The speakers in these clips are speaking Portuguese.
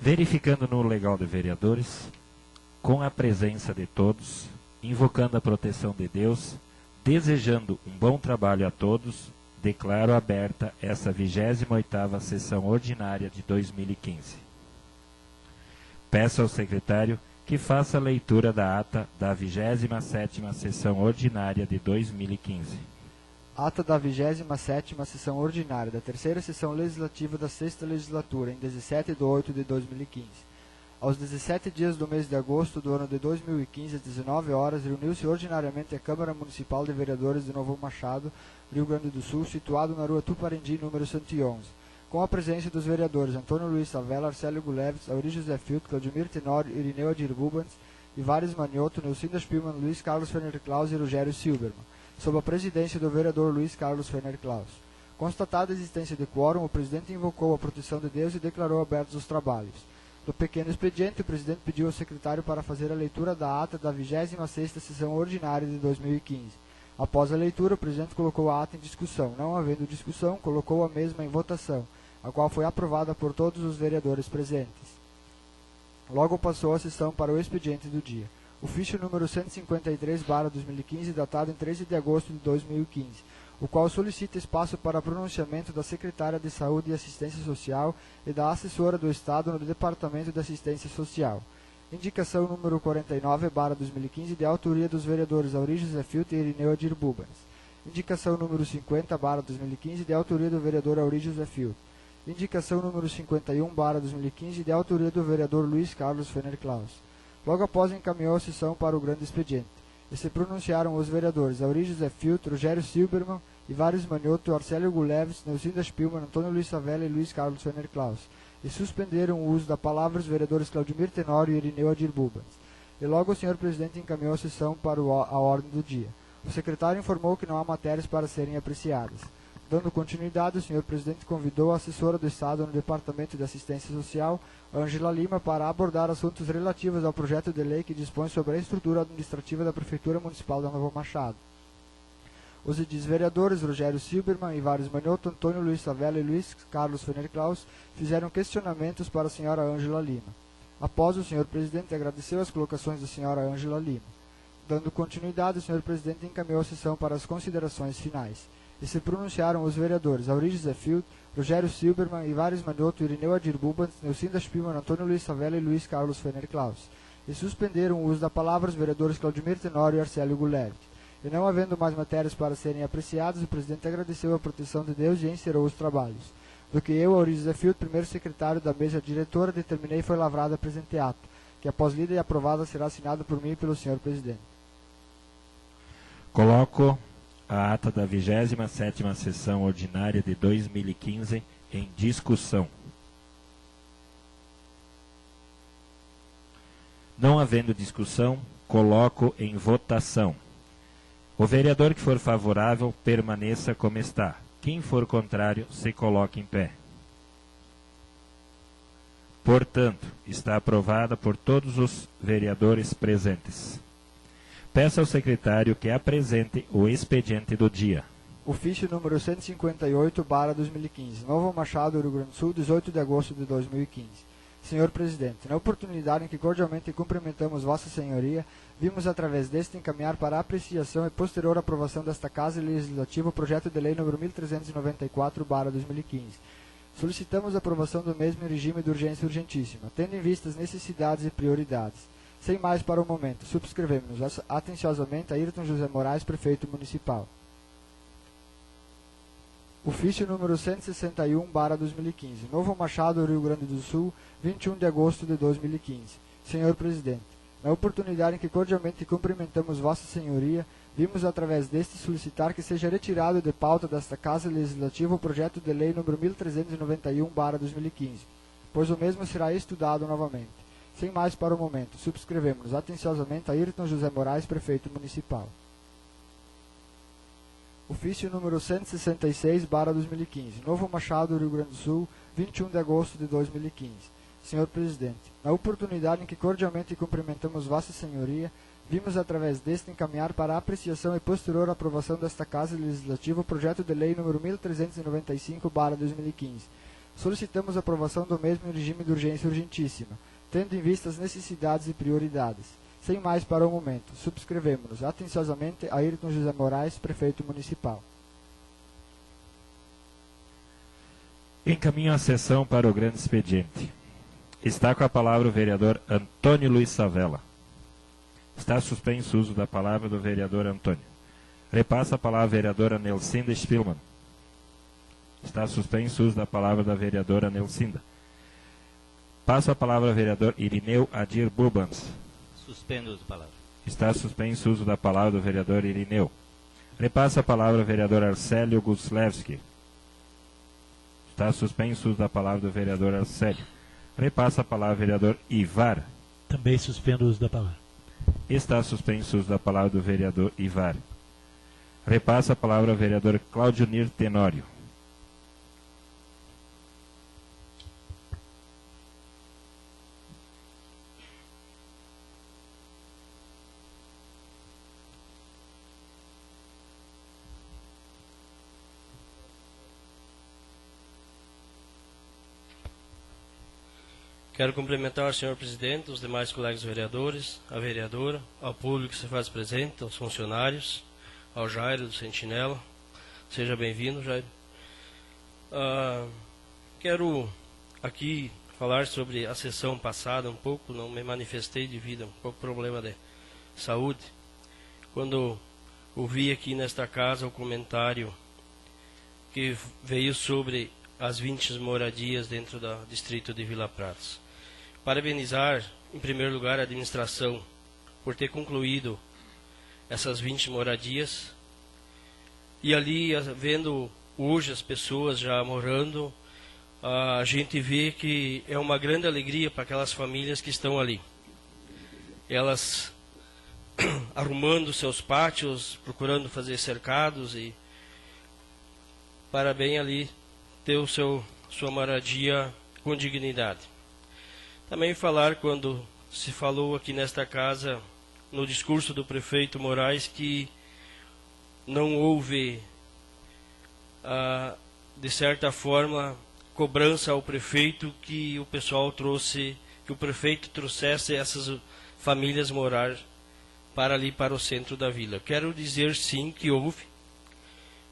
verificando no legal de vereadores, com a presença de todos, invocando a proteção de Deus, desejando um bom trabalho a todos, declaro aberta essa 28ª sessão ordinária de 2015. Peço ao secretário que faça a leitura da ata da 27ª sessão ordinária de 2015. Ata da 27ª sessão ordinária da terceira sessão legislativa da sexta legislatura, em 17 de 8 de 2015. Aos 17 dias do mês de agosto do ano de 2015, às 19 horas, reuniu-se ordinariamente a Câmara Municipal de Vereadores de Novo Machado, Rio Grande do Sul, situado na rua Tuparendi, número 111, com a presença dos vereadores Antônio Luiz Savella, Arcélio Guleves, Auri José Filtro, Claudimir Tenório, Irineu Adir Rubens, Ivares Manioto, Neucinda Spielmann, Luiz Carlos Ferner Klaus e Rogério Silberman, sob a presidência do vereador Luiz Carlos Ferner Klaus. Constatada a existência de quórum, o presidente invocou a proteção de Deus e declarou abertos os trabalhos. No pequeno expediente, o presidente pediu ao secretário para fazer a leitura da ata da 26ª sessão ordinária de 2015. Após a leitura, o presidente colocou a ata em discussão. Não havendo discussão, colocou a mesma em votação, a qual foi aprovada por todos os vereadores presentes. Logo passou a sessão para o expediente do dia. Ofício número 153/2015, datado em 13 de agosto de 2015, o qual solicita espaço para pronunciamento da secretária de Saúde e Assistência Social e da assessora do Estado no Departamento de Assistência Social. Indicação número 49/2015, de autoria dos vereadores Auri José Filtro e Irineu Adir Rubens. Indicação número 50/2015, de autoria do vereador Auri José Filtro. Indicação número 51/2015, de autoria do vereador Luiz Carlos Ferner Klaus. Logo após, encaminhou a sessão para o grande expediente, e se pronunciaram os vereadores Auri José Filtro, Rogério Silberman, Ivares Manioto, Arcélio Guleves, Neucinda Spielmann, Antônio Luiz Savella e Luiz Carlos Ferner Klaus, e suspenderam o uso da palavra os vereadores Claudimir Tenório e Irineu Adir Rubens. E logo o senhor presidente encaminhou a sessão para a ordem do dia. O secretário informou que não há matérias para serem apreciadas. Dando continuidade, o senhor presidente convidou a assessora do Estado no Departamento de Assistência Social, Ângela Lima, para abordar assuntos relativos ao projeto de lei que dispõe sobre a estrutura administrativa da Prefeitura Municipal de Novo Machado. Os edis vereadores Rogério Silberman, Ivares Manioto, Antônio Luiz Savella e Luiz Carlos Ferner Klaus fizeram questionamentos para a senhora Ângela Lima. Após, o senhor presidente agradeceu as colocações da senhora Ângela Lima. Dando continuidade, o senhor presidente encaminhou a sessão para as considerações finais. E se pronunciaram os vereadores Auri José Filtro, Rogério Silberman, Ivares Manioto, Irineu Adir Rubens, Neucinda Spielmann, Antônio Luiz Savella e Luiz Carlos Ferner Klaus. E suspenderam o uso da palavra os vereadores Claudimir Tenório e Arcélio Guleves. E não havendo mais matérias para serem apreciadas, o presidente agradeceu a proteção de Deus e encerrou os trabalhos. Do que eu, Auri José Filtro, primeiro secretário da mesa diretora, determinei foi lavrada a presente ato, que após lida e aprovada será assinado por mim e pelo senhor presidente. Coloco a ata da 27ª sessão ordinária de 2015 em discussão. Não havendo discussão, coloco em votação. O vereador que for favorável, permaneça como está. Quem for contrário, se coloque em pé. Portanto, está aprovada por todos os vereadores presentes. Peço ao secretário que apresente o expediente do dia. Ofício número 158/2015, Novo Machado, Rio Grande do Sul, 18 de agosto de 2015. Senhor Presidente, na oportunidade em que cordialmente cumprimentamos Vossa Senhoria, vimos através deste encaminhar para apreciação e posterior aprovação desta Casa Legislativa o projeto de lei número 1394/2015. Solicitamos a aprovação do mesmo em regime de urgência urgentíssima, tendo em vista as necessidades e prioridades. Sem mais para o momento, subscrevemos atenciosamente Ayrton José Moraes, Prefeito Municipal. Ofício número 161/2015, Novo Machado, Rio Grande do Sul, 21 de agosto de 2015. Senhor Presidente, na oportunidade em que cordialmente cumprimentamos Vossa Senhoria, vimos através deste solicitar que seja retirado de pauta desta Casa Legislativa o projeto de lei número 1391/2015, pois o mesmo será estudado novamente. Sem mais para o momento, subscrevemos atenciosamente Ayrton José Moraes, Prefeito Municipal. Ofício número 166/2015, Novo Machado, Rio Grande do Sul, 21 de agosto de 2015. Senhor Presidente, na oportunidade em que cordialmente cumprimentamos Vossa Senhoria, vimos através deste encaminhar para a apreciação e posterior aprovação desta Casa Legislativa o projeto de lei número 1395/2015. Solicitamos a aprovação do mesmo em regime de urgência urgentíssima, tendo em vista as necessidades e prioridades. Sem mais para o momento, subscrevemos-nos atenciosamente Ayrton José Moraes, Prefeito Municipal. Encaminho a sessão para o grande expediente. Está com a palavra o vereador Antônio Luiz Savella. Está suspenso o uso da palavra do vereador Antônio. Repassa a palavra a vereadora Nelsinda Spielmann. Está suspenso o uso da palavra da vereadora Nelsinda. Passo a palavra ao vereador Irineu Adir Bubans. Suspendo o uso da palavra. Está suspenso o uso da palavra do vereador Irineu. Repassa a palavra ao vereador Arcélio Guslewski. Está suspenso o uso da palavra do vereador Arcélio. Repassa a palavra ao vereador Ivar. Também suspendo o uso da palavra. Está suspenso o uso da palavra do vereador Ivar. Repassa a palavra ao vereador Cláudio Nir Tenório. Quero cumprimentar o senhor presidente, os demais colegas vereadores, a vereadora, ao público que se faz presente, aos funcionários, ao Jairo do Sentinela. Seja bem-vindo, Jairo. Quero aqui falar sobre a sessão passada um pouco, não me manifestei devido a um pouco problema de saúde. Quando ouvi aqui nesta casa o comentário que veio sobre as 20 moradias dentro do distrito de Vila Pratos. Parabenizar, em primeiro lugar, a administração por ter concluído essas 20 moradias. E ali, vendo hoje as pessoas já morando, a gente vê que é uma grande alegria para aquelas famílias que estão ali. Elas arrumando seus pátios, procurando fazer cercados e para bem ali ter sua moradia com dignidade. Também falar quando se falou aqui nesta casa, no discurso do prefeito Moraes, que não houve, de certa forma, cobrança ao prefeito que o pessoal trouxe, que o prefeito trouxesse essas famílias morar para ali, para o centro da vila. Quero dizer sim que houve,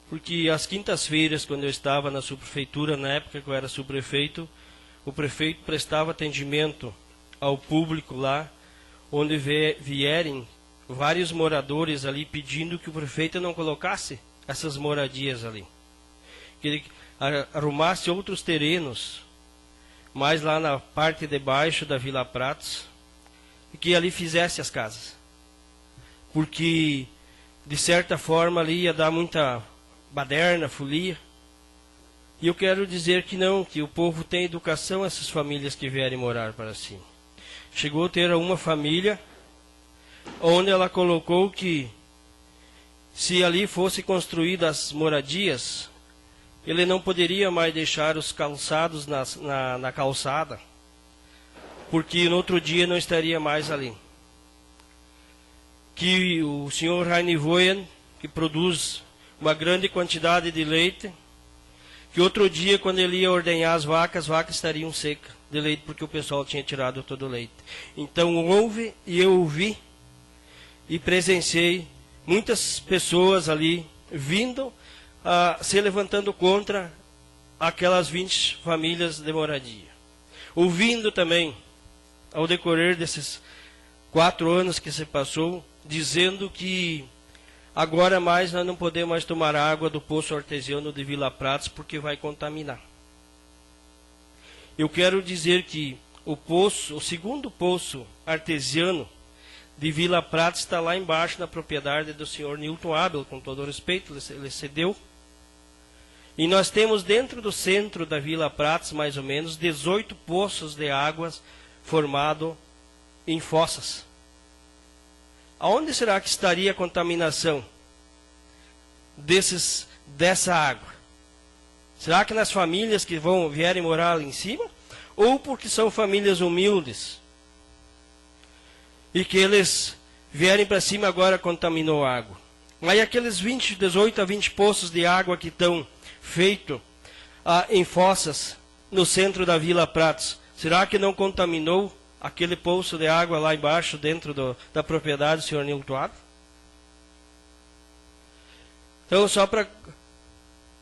porque às quintas-feiras, quando eu estava na subprefeitura, na época que eu era subprefeito, o prefeito prestava atendimento ao público lá, onde vierem vários moradores ali pedindo que o prefeito não colocasse essas moradias ali. Que ele arrumasse outros terrenos, mais lá na parte de baixo da Vila Pratos, e que ali fizesse as casas. Porque, de certa forma, ali ia dar muita baderna, folia. E eu quero dizer que não, que o povo tem educação, essas famílias que vierem morar para cima. Chegou a ter uma família, onde ela colocou que, se ali fosse construídas as moradias, ele não poderia mais deixar os calçados na calçada, porque no outro dia não estaria mais ali. Que o senhor Rainer Voyen, que produz uma grande quantidade de leite, que outro dia, quando ele ia ordenhar as vacas estariam secas de leite, porque o pessoal tinha tirado todo o leite. Então houve, e eu ouvi, e presenciei muitas pessoas ali vindo, se levantando contra aquelas 20 famílias de moradia. Ouvindo também, ao decorrer desses 4 anos que se passou, dizendo que agora mais nós não podemos mais tomar água do poço artesiano de Vila Pratos porque vai contaminar. Eu quero dizer que o segundo poço artesiano de Vila Pratos está lá embaixo na propriedade do senhor Nilton Abel, com todo respeito, ele cedeu. E nós temos dentro do centro da Vila Pratos, mais ou menos, 18 poços de águas formados em fossas. Aonde será que estaria a contaminação dessa água? Será que nas famílias que vierem morar ali em cima? Ou porque são famílias humildes? E que eles vierem para cima agora contaminou a água. Aí aqueles 18 a 20 poços de água que estão feitos em fossas, no centro da Vila Pratos, será que não contaminou aquele poço de água lá embaixo, dentro da propriedade do senhor Nilton Adler? Então, só para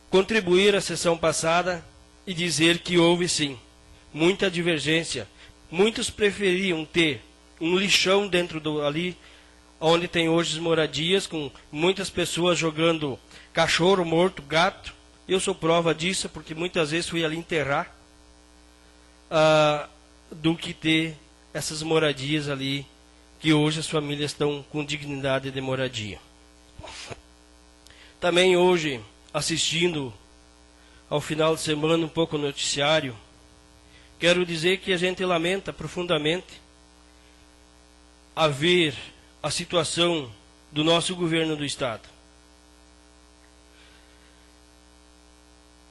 contribuir à sessão passada e dizer que houve sim muita divergência. Muitos preferiam ter um lixão dentro ali, onde tem hoje as moradias, com muitas pessoas jogando cachorro morto, gato. Eu sou prova disso, porque muitas vezes fui ali enterrar, do que ter essas moradias ali, que hoje as famílias estão com dignidade de moradia. Também hoje, assistindo ao final de semana um pouco o noticiário, quero dizer que a gente lamenta profundamente a ver a situação do nosso governo do Estado.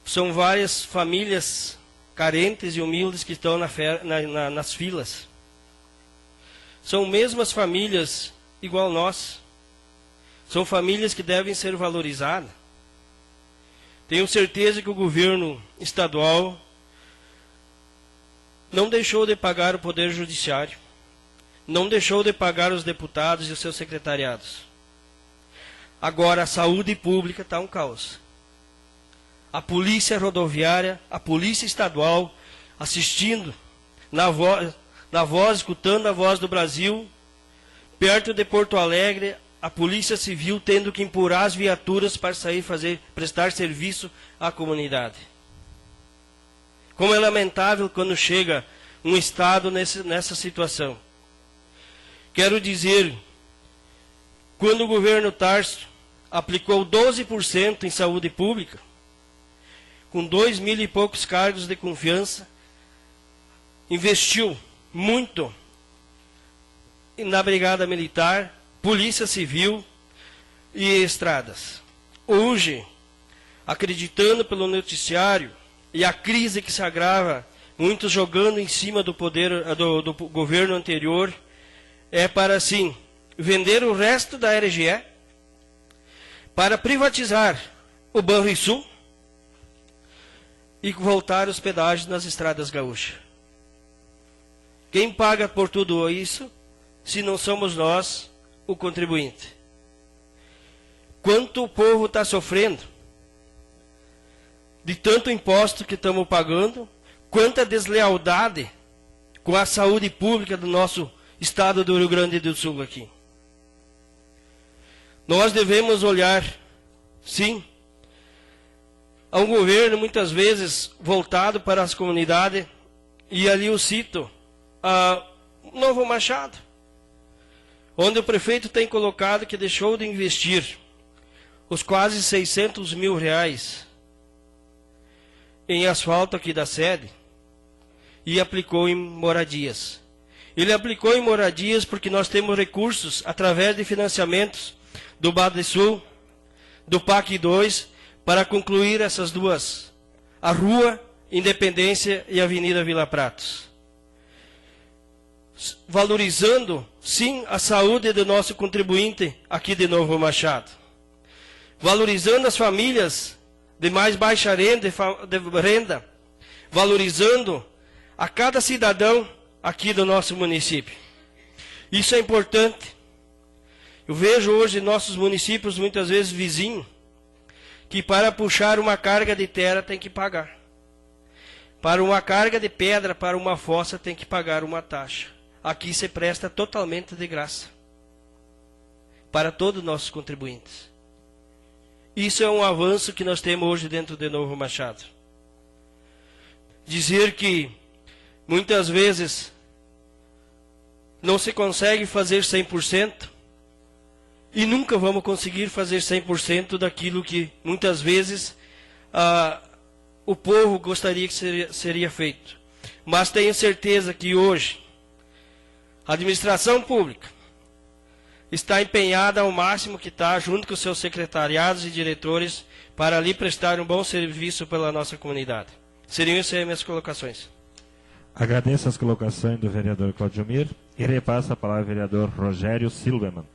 São várias famílias carentes e humildes que estão nas filas. São mesmas famílias igual nós. São famílias que devem ser valorizadas. Tenho certeza que o governo estadual não deixou de pagar o Poder Judiciário, não deixou de pagar os deputados e os seus secretariados. Agora a saúde pública está um caos. A polícia rodoviária, a polícia estadual, assistindo na voz, escutando a voz do Brasil, perto de Porto Alegre, a polícia civil tendo que empurrar as viaturas para sair prestar serviço à comunidade. Como é lamentável quando chega um Estado nessa situação. Quero dizer, quando o governo Tarso aplicou 12% em saúde pública, com 2.000 e poucos cargos de confiança, investiu muito na Brigada Militar, Polícia Civil e estradas. Hoje, acreditando pelo noticiário e a crise que se agrava, muitos jogando em cima do poder do governo anterior, é para assim vender o resto da RGE, para privatizar o Banrisul e voltar os pedágios nas estradas gaúchas. Quem paga por tudo isso, se não somos nós, o contribuinte? Quanto o povo está sofrendo de tanto imposto que estamos pagando, quanta deslealdade com a saúde pública do nosso estado do Rio Grande do Sul aqui. Nós devemos olhar, sim, a um governo muitas vezes voltado para as comunidades, e ali eu cito Novo Machado, onde o prefeito tem colocado que deixou de investir os quase 600 mil reais em asfalto aqui da sede e aplicou em moradias. Ele aplicou em moradias porque nós temos recursos através de financiamentos do Badesul, do PAC 2, para concluir essas duas, a Rua Independência e a Avenida Vila Pratos. Valorizando, sim, a saúde do nosso contribuinte aqui de Novo Machado. Valorizando as famílias de mais baixa renda, valorizando a cada cidadão aqui do nosso município. Isso é importante. Eu vejo hoje nossos municípios, muitas vezes vizinhos, que para puxar uma carga de terra tem que pagar. Para uma carga de pedra, para uma fossa, tem que pagar uma taxa. Aqui se presta totalmente de graça para todos os nossos contribuintes. Isso é um avanço que nós temos hoje dentro de Novo Machado. Dizer que muitas vezes não se consegue fazer 100%, e nunca vamos conseguir fazer 100% daquilo que muitas vezes o povo gostaria que seria feito. Mas tenho certeza que hoje a administração pública está empenhada ao máximo que está, junto com seus secretariados e diretores, para ali prestar um bom serviço pela nossa comunidade. Seriam essas as minhas colocações. Agradeço as colocações do vereador Claudio Mir e repasso a palavra ao vereador Rogério Silverman.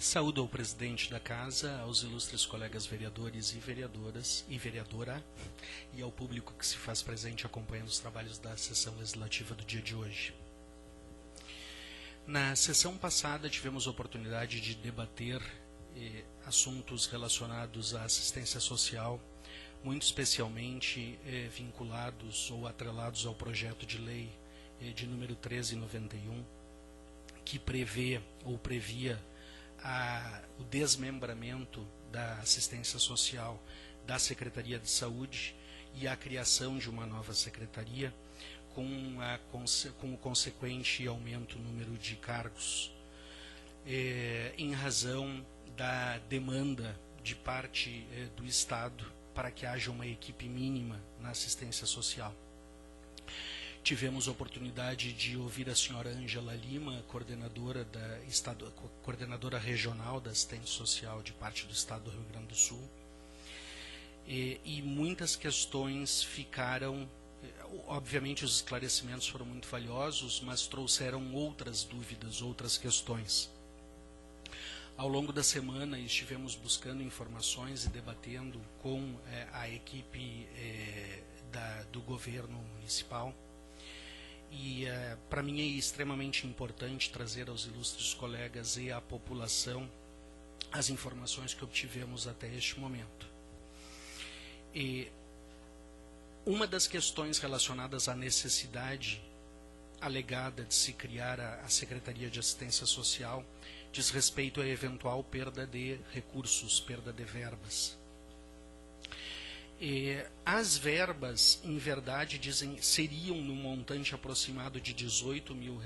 Saúdo ao presidente da Casa, aos ilustres colegas vereadores e vereadoras e vereadora, e ao público que se faz presente acompanhando os trabalhos da sessão legislativa do dia de hoje. Na sessão passada tivemos a oportunidade de debater assuntos relacionados à assistência social, muito especialmente vinculados ou atrelados ao projeto de lei de número 1391, que prevê ou previa o desmembramento da assistência social da Secretaria de Saúde e a criação de uma nova secretaria com o consequente aumento no número de cargos, em razão da demanda de parte do Estado para que haja uma equipe mínima na assistência social. Tivemos a oportunidade de ouvir a senhora Ângela Lima, coordenadora regional da assistência social de parte do Estado do Rio Grande do Sul, e muitas questões ficaram, obviamente os esclarecimentos foram muito valiosos, mas trouxeram outras dúvidas, outras questões. Ao longo da semana estivemos buscando informações e debatendo com a equipe do governo municipal. E para mim é extremamente importante trazer aos ilustres colegas e à população as informações que obtivemos até este momento. E uma das questões relacionadas à necessidade alegada de se criar a Secretaria de Assistência Social diz respeito à eventual perda de recursos, perda de verbas. As verbas, em verdade, seriam no montante aproximado de R$18 mil,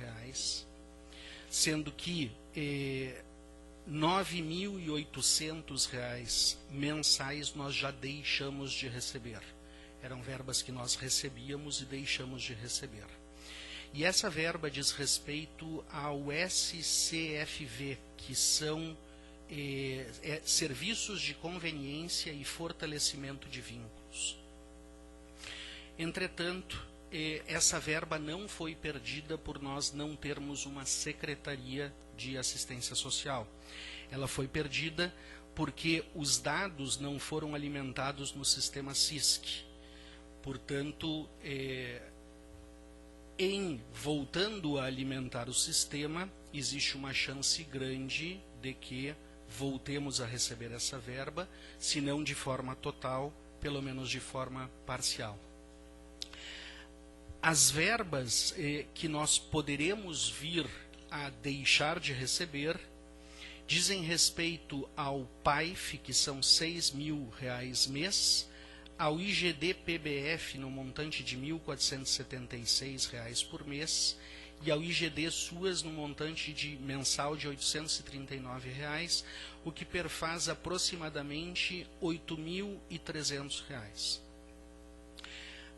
sendo que R$9.800 mensais nós já deixamos de receber. Eram verbas que nós recebíamos e deixamos de receber. E essa verba diz respeito ao SCFV, que são serviços de conveniência e fortalecimento de vínculos. Entretanto, essa verba não foi perdida por nós não termos uma secretaria de assistência social. Ela foi perdida porque os dados não foram alimentados no sistema SISC. Portanto, voltando a alimentar o sistema, existe uma chance grande de que voltemos a receber essa verba, se não de forma total, pelo menos de forma parcial. As verbas que nós poderemos vir a deixar de receber dizem respeito ao PAIF, que são R$6 mil mês, ao IGD-PBF no montante de R$1.476 por mês, e ao IGD SUAS no montante mensal de R$839, o que perfaz aproximadamente R$8.300.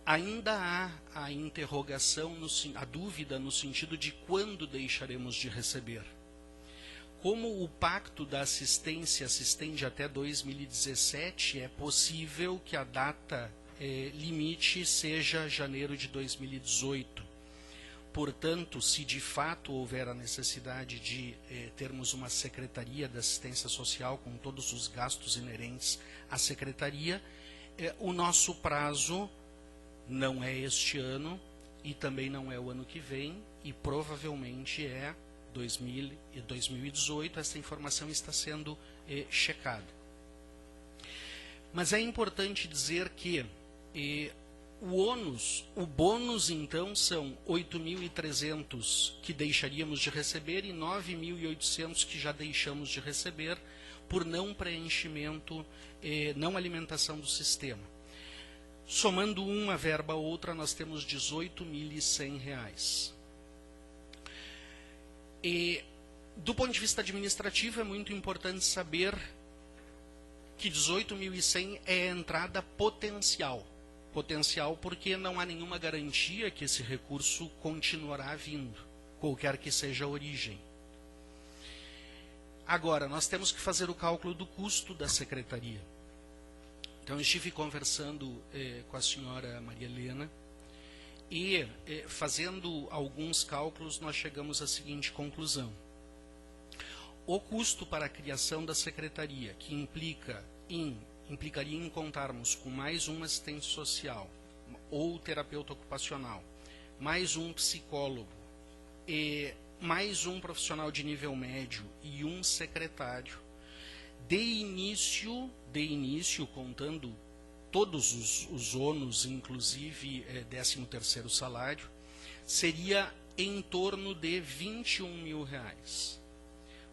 Ainda há a interrogação, a dúvida no sentido de quando deixaremos de receber. Como o pacto da assistência se estende até 2017, é possível que a data limite seja janeiro de 2018. Portanto, se de fato houver a necessidade de termos uma secretaria de assistência social com todos os gastos inerentes à secretaria, o nosso prazo não é este ano e também não é o ano que vem, e provavelmente é 2018, essa informação está sendo checada. Mas é importante dizer que o bônus, então, são 8.300 que deixaríamos de receber e 9.800 que já deixamos de receber por não preenchimento, não alimentação do sistema. Somando uma verba a outra, nós temos R$18.100. Do ponto de vista administrativo, é muito importante saber que 18.100 é a entrada potencial. Potencial porque não há nenhuma garantia que esse recurso continuará vindo, qualquer que seja a origem. Agora, nós temos que fazer o cálculo do custo da secretaria. Então, eu estive conversando com a senhora Maria Helena e, fazendo alguns cálculos, nós chegamos à seguinte conclusão. o custo para a criação da secretaria, que implicaria em contarmos com mais um assistente social ou terapeuta ocupacional, mais um psicólogo, e mais um profissional de nível médio e um secretário, de início, contando todos os ônus, inclusive 13º salário, seria em torno de R$21.000.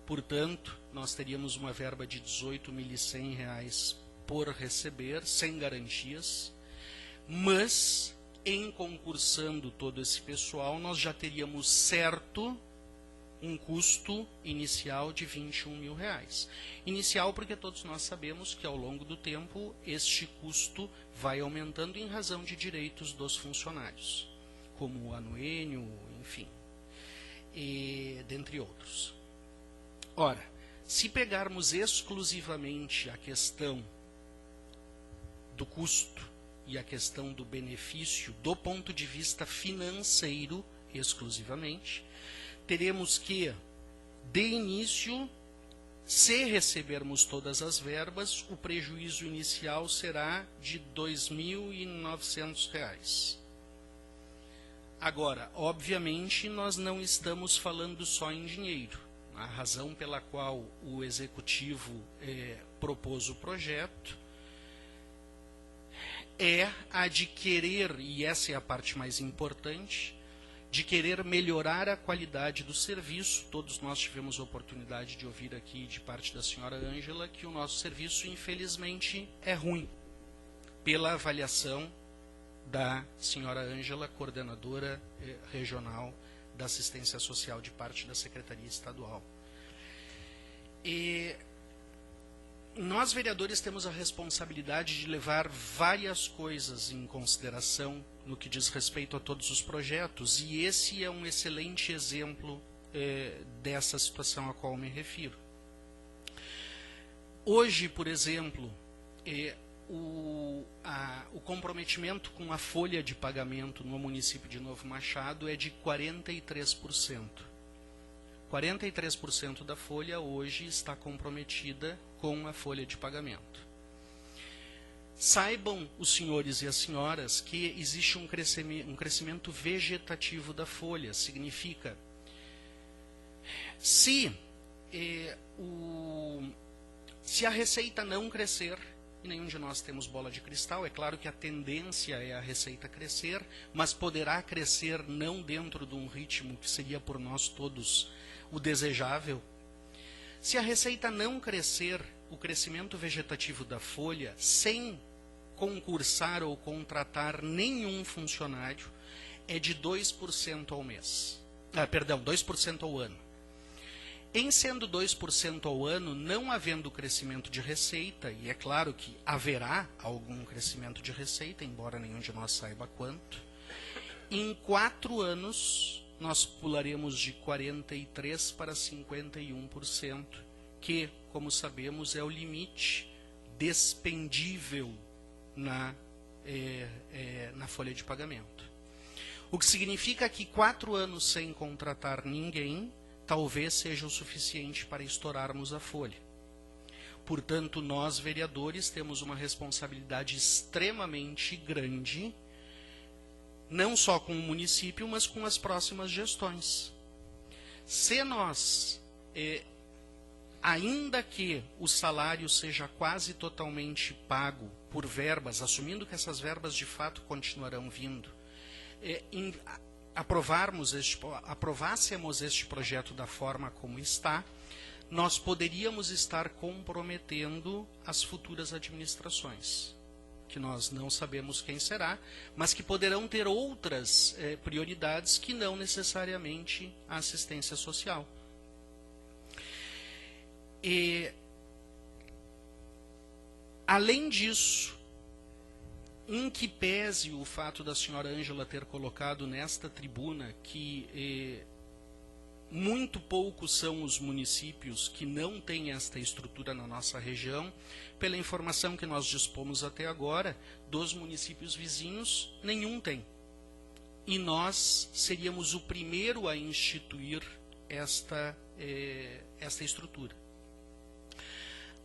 Portanto, nós teríamos uma verba de R$18.100 por receber, sem garantias, mas, em concursando todo esse pessoal, nós já teríamos certo um custo inicial de R$21.000. Inicial porque todos nós sabemos que, ao longo do tempo, este custo vai aumentando em razão de direitos dos funcionários, como o anuênio, enfim, e dentre outros. Ora, se pegarmos exclusivamente a questão do custo e a questão do benefício do ponto de vista financeiro exclusivamente, teremos que, de início, se recebermos todas as verbas, o prejuízo inicial será de R$2.900. Agora, obviamente, nós não estamos falando só em dinheiro. A razão pela qual o Executivo propôs o projeto é a de querer, e essa é a parte mais importante, de querer melhorar a qualidade do serviço. Todos nós tivemos a oportunidade de ouvir aqui de parte da senhora Ângela que o nosso serviço, infelizmente, é ruim, pela avaliação da senhora Ângela, coordenadora regional da assistência social de parte da Secretaria Estadual. E nós, vereadores, temos a responsabilidade de levar várias coisas em consideração no que diz respeito a todos os projetos, e esse é um excelente exemplo dessa situação a qual me refiro. Hoje, por exemplo, o comprometimento com a folha de pagamento no município de Novo Machado é de 43%. 43% da folha hoje está comprometida com a folha de pagamento. Saibam os senhores e as senhoras que existe um crescimento vegetativo da folha. Significa, se a receita não crescer, e nenhum de nós temos bola de cristal, é claro que a tendência é a receita crescer, mas poderá crescer não dentro de um ritmo que seria por nós todos o desejável. Se a receita não crescer, o crescimento vegetativo da folha, sem concursar ou contratar nenhum funcionário, é de 2% ao mês. 2% ao ano. Em sendo 2% ao ano, não havendo crescimento de receita, e é claro que haverá algum crescimento de receita, embora nenhum de nós saiba quanto, em 4 anos nós pularemos de 43% para 51%, que, como sabemos, é o limite despendível na folha de pagamento. O que significa que 4 anos sem contratar ninguém talvez seja o suficiente para estourarmos a folha. Portanto, nós, vereadores, temos uma responsabilidade extremamente grande, não só com o município, mas com as próximas gestões. Se nós, ainda que o salário seja quase totalmente pago por verbas, assumindo que essas verbas de fato continuarão vindo, aprovássemos este projeto da forma como está, nós poderíamos estar comprometendo as futuras administrações, que nós não sabemos quem será, mas que poderão ter outras prioridades que não necessariamente a assistência social. E, além disso, em que pese o fato da senhora Ângela ter colocado nesta tribuna que muito poucos são os municípios que não têm esta estrutura na nossa região, pela informação que nós dispomos até agora, dos municípios vizinhos, nenhum tem. E nós seríamos o primeiro a instituir esta estrutura.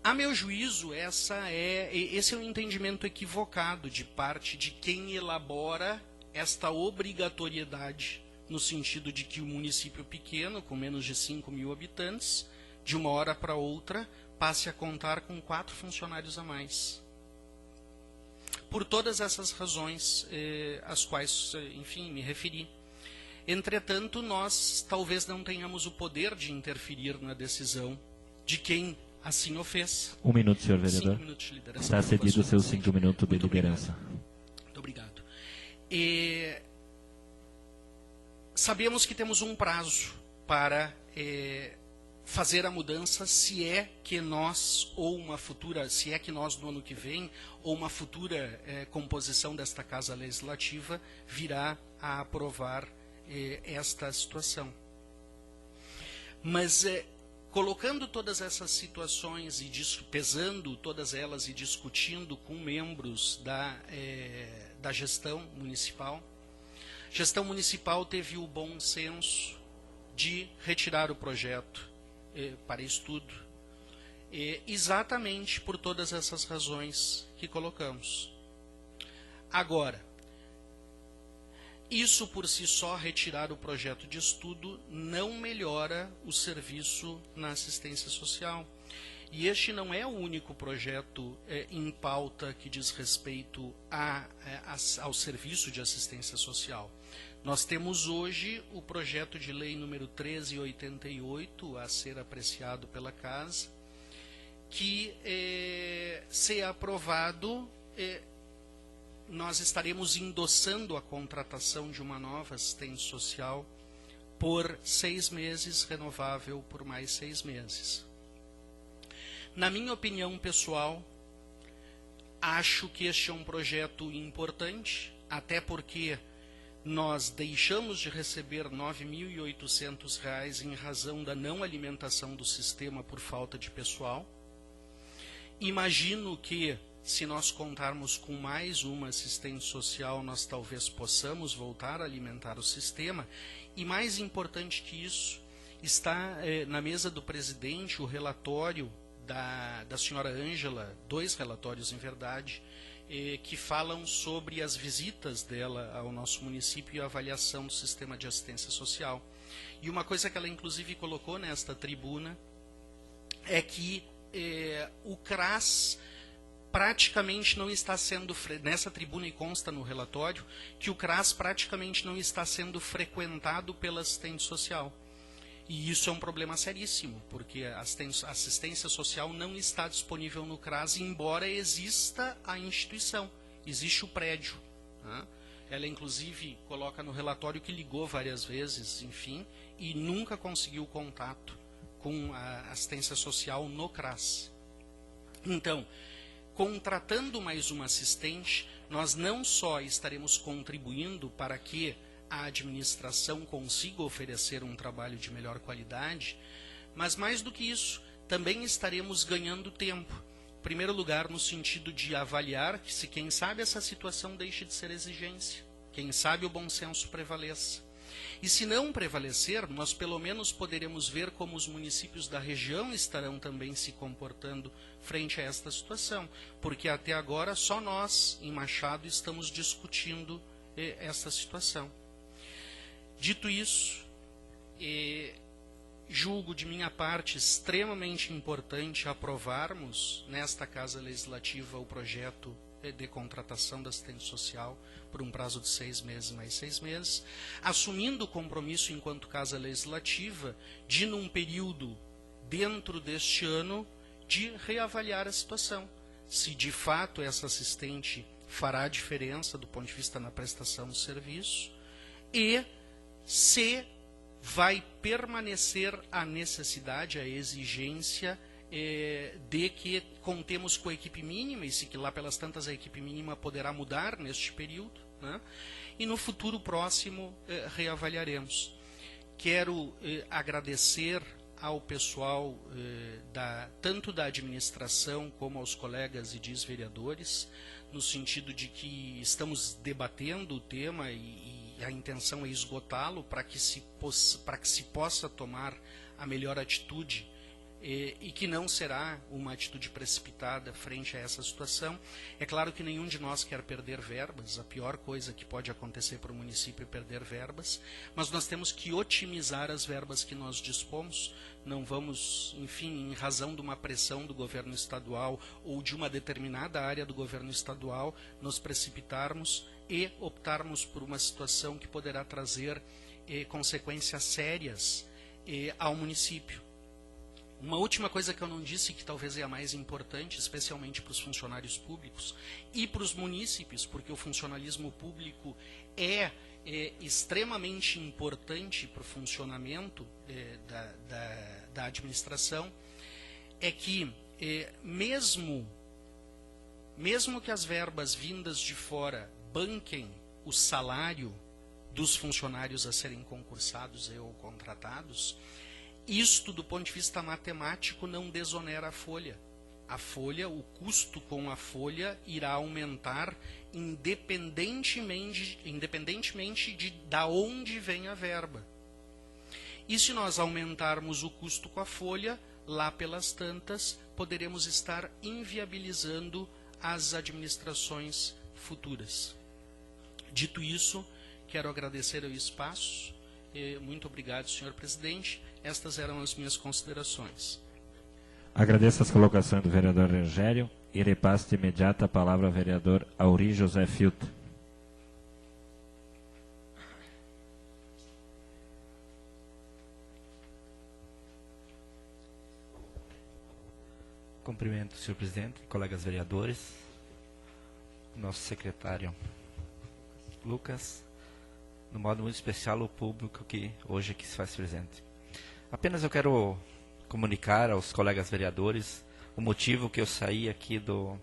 A meu juízo, esse é um entendimento equivocado de parte de quem elabora esta obrigatoriedade, no sentido de que o município pequeno, com menos de 5.000 habitantes, de uma hora para outra, passe a contar com 4 funcionários a mais. Por todas essas razões, às quais, enfim, me referi. Entretanto, nós talvez não tenhamos o poder de interferir na decisão de quem assim o fez. 1 minuto, senhor vereador. 5 minutos de liderança. Está cedido os seus 5 minutos de Muito liderança. Muito obrigado. Sabemos que temos um prazo para fazer a mudança, se é que nós, ou uma futura, se é que nós no ano que vem, ou uma futura composição desta Casa Legislativa virá a aprovar esta situação. Mas colocando todas essas situações e pesando todas elas e discutindo com membros da gestão municipal, a gestão municipal teve o bom senso de retirar o projeto para estudo, exatamente por todas essas razões que colocamos. Agora, isso por si só, retirar o projeto de estudo, não melhora o serviço na assistência social. E este não é o único projeto em pauta que diz respeito ao serviço de assistência social. Nós temos hoje o projeto de lei número 1388 a ser apreciado pela Casa, que, se aprovado, nós estaremos endossando a contratação de uma nova assistente social por 6 meses, renovável por mais 6 meses. Na minha opinião pessoal, acho que este é um projeto importante, até porque nós deixamos de receber R$ 9.800 em razão da não alimentação do sistema por falta de pessoal. Imagino que, se nós contarmos com mais uma assistente social, nós talvez possamos voltar a alimentar o sistema. E mais importante que isso, está na mesa do presidente o relatório da senhora Ângela, 2 relatórios em verdade, que falam sobre as visitas dela ao nosso município e a avaliação do sistema de assistência social. E uma coisa que ela inclusive colocou nesta tribuna é que o CRAS praticamente não está sendo, nessa tribuna e consta no relatório, que o CRAS praticamente não está sendo frequentado pela assistente social. E isso é um problema seríssimo, porque a assistência social não está disponível no CRAS, embora exista a instituição, existe o prédio. Né? Ela, inclusive, coloca no relatório que ligou várias vezes, enfim, e nunca conseguiu contato com a assistência social no CRAS. Então, contratando mais uma assistente, nós não só estaremos contribuindo para que a administração consiga oferecer um trabalho de melhor qualidade, mas mais do que isso, também estaremos ganhando tempo. Em primeiro lugar, no sentido de avaliar que, se quem sabe essa situação deixe de ser exigência, quem sabe o bom senso prevaleça. E se não prevalecer, nós pelo menos poderemos ver como os municípios da região estarão também se comportando frente a esta situação, porque até agora só nós, em Machado, estamos discutindo esta situação. Dito isso, julgo de minha parte extremamente importante aprovarmos nesta Casa Legislativa o projeto de contratação da assistente social por um prazo de 6 meses mais 6 meses, assumindo o compromisso enquanto Casa Legislativa de, num período dentro deste ano, de reavaliar a situação. Se de fato essa assistente fará diferença do ponto de vista na prestação do serviço e se vai permanecer a necessidade, a exigência de que contemos com a equipe mínima, e se que lá pelas tantas a equipe mínima poderá mudar neste período, né? E no futuro próximo reavaliaremos. Quero agradecer ao pessoal tanto da administração como aos colegas e vereadores, no sentido de que estamos debatendo o tema e a intenção é esgotá-lo para que se possa tomar a melhor atitude, e que não será uma atitude precipitada frente a essa situação. É claro que nenhum de nós quer perder verbas, a pior coisa que pode acontecer para o município é perder verbas, mas nós temos que otimizar as verbas que nós dispomos. Não vamos, enfim, em razão de uma pressão do governo estadual ou de uma determinada área do governo estadual, nos precipitarmos e optarmos por uma situação que poderá trazer consequências sérias ao município. Uma última coisa que eu não disse, que talvez é a mais importante, especialmente para os funcionários públicos e para os munícipes, porque o funcionalismo público é extremamente importante para o funcionamento da administração, é que mesmo que as verbas vindas de fora banquem o salário dos funcionários a serem concursados ou contratados, isto, do ponto de vista matemático, não desonera a folha. A folha, o custo com a folha irá aumentar independentemente de da onde vem a verba. E se nós aumentarmos o custo com a folha, lá pelas tantas, poderemos estar inviabilizando as administrações futuras. Dito isso, quero agradecer o espaço. Muito obrigado, senhor presidente. Estas eram as minhas considerações. Agradeço as colocações do vereador Rogério e repasso de imediato a palavra ao vereador Auri José Filto. Cumprimento o senhor presidente, colegas vereadores, nosso secretário Lucas, no modo muito especial o público que hoje aqui se faz presente. Apenas eu quero comunicar aos colegas vereadores o motivo que eu saí aqui do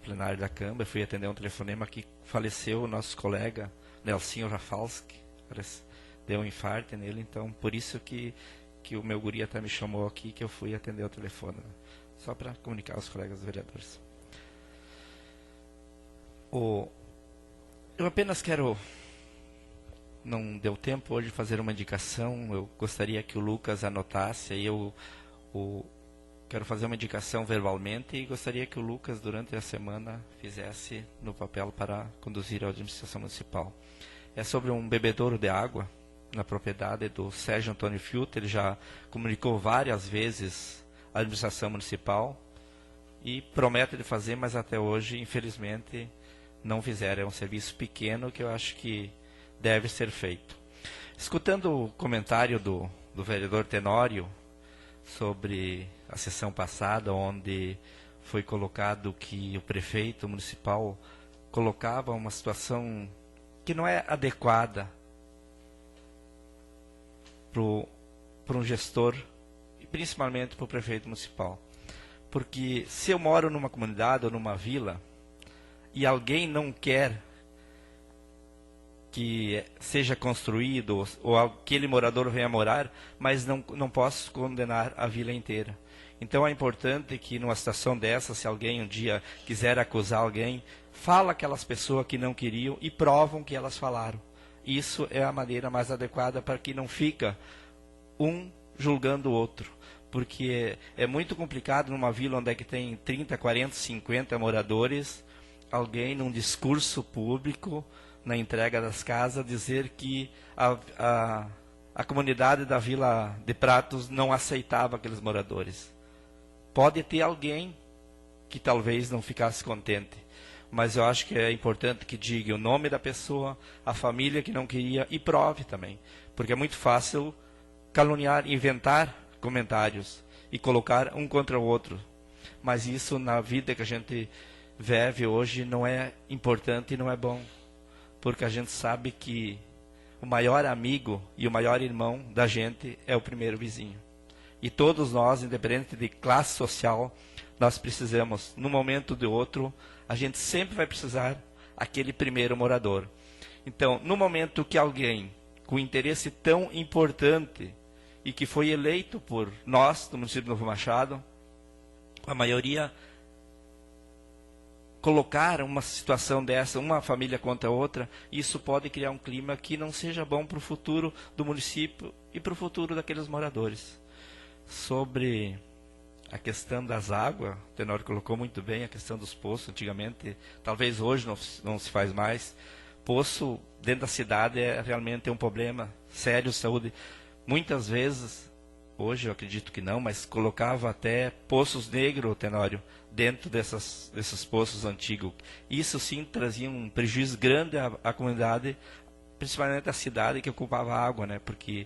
plenário da Câmara. Fui atender um telefonema que faleceu o nosso colega Nelsinho Rafalski, deu um infarto nele, então por isso que o meu guri até me chamou aqui, que eu fui atender o telefone, só para comunicar aos colegas vereadores. Eu apenas quero, não deu tempo hoje de fazer uma indicação, eu gostaria que o Lucas anotasse, aí eu quero fazer uma indicação verbalmente e gostaria que o Lucas, durante a semana, fizesse no papel para conduzir a administração municipal. É sobre um bebedouro de água na propriedade do Sérgio Antônio Filter. Ele já comunicou várias vezes à administração municipal e promete de fazer, mas até hoje, infelizmente, não fizeram. É um serviço pequeno que eu acho que deve ser feito. Escutando o comentário do vereador Tenório sobre a sessão passada, onde foi colocado que o prefeito municipal colocava uma situação que não é adequada para um gestor, e principalmente para o prefeito municipal. Porque se eu moro numa comunidade ou numa vila e alguém não quer que seja construído ou aquele morador venha morar, mas não posso condenar a vila inteira. Então é importante que numa situação dessa, se alguém um dia quiser acusar alguém, fala aquelas pessoas que não queriam e provam que elas falaram. Isso é a maneira mais adequada para que não fica um julgando o outro. Porque é muito complicado numa vila onde é que tem 30, 40, 50 moradores, alguém num discurso público, na entrega das casas, dizer que a comunidade da Vila de Pratos não aceitava aqueles moradores. Pode ter alguém que talvez não ficasse contente, mas eu acho que é importante que diga o nome da pessoa, a família que não queria, e prove também, porque é muito fácil caluniar, inventar comentários e colocar um contra o outro, mas isso na vida que a gente vive hoje não é importante e não é bom, porque a gente sabe que o maior amigo e o maior irmão da gente é o primeiro vizinho. E todos nós, independente de classe social, nós precisamos, num momento ou de outro, a gente sempre vai precisar aquele primeiro morador. Então, no momento que alguém com interesse tão importante e que foi eleito por nós, do município de Novo Machado, a maioria colocar uma situação dessa, uma família contra a outra, isso pode criar um clima que não seja bom para o futuro do município e para o futuro daqueles moradores. Sobre a questão das águas, o Tenório colocou muito bem a questão dos poços. Antigamente, talvez hoje não se faz mais. Poço dentro da cidade realmente um problema sério de saúde. Muitas vezes, hoje eu acredito que não, mas colocava até poços negros, Tenório, dentro desses poços antigos. Isso sim trazia um prejuízo grande à comunidade, principalmente à cidade que ocupava água, né? Porque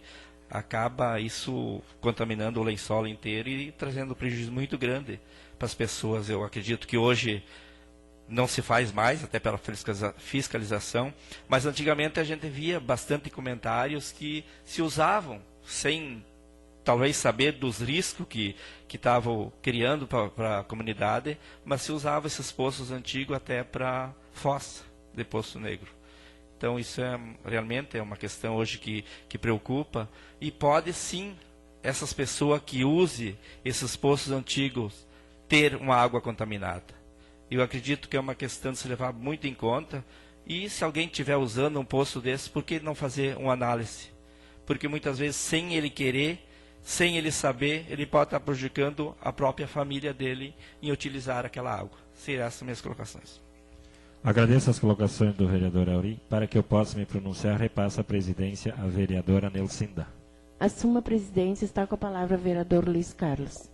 acaba isso contaminando o lençol inteiro e trazendo um prejuízo muito grande para as pessoas. Eu acredito que hoje não se faz mais, até pela fiscalização, mas antigamente a gente via bastante comentários que se usavam sem talvez saber dos riscos que estavam criando para a comunidade, mas se usava esses poços antigos até para fossa de Poço Negro. Então isso realmente é uma questão hoje que preocupa, e pode sim essas pessoas que usem esses poços antigos ter uma água contaminada. Eu acredito que é uma questão de se levar muito em conta, e se alguém estiver usando um poço desse, por que não fazer uma análise? Porque muitas vezes, sem ele querer, sem ele saber, ele pode estar prejudicando a própria família dele em utilizar aquela água. Seriam essas minhas colocações. Agradeço as colocações do vereador Auri. Para que eu possa me pronunciar, repasso a presidência à vereadora Nelcinda. Assuma a presidência. Está com a palavra o vereador Luiz Carlos.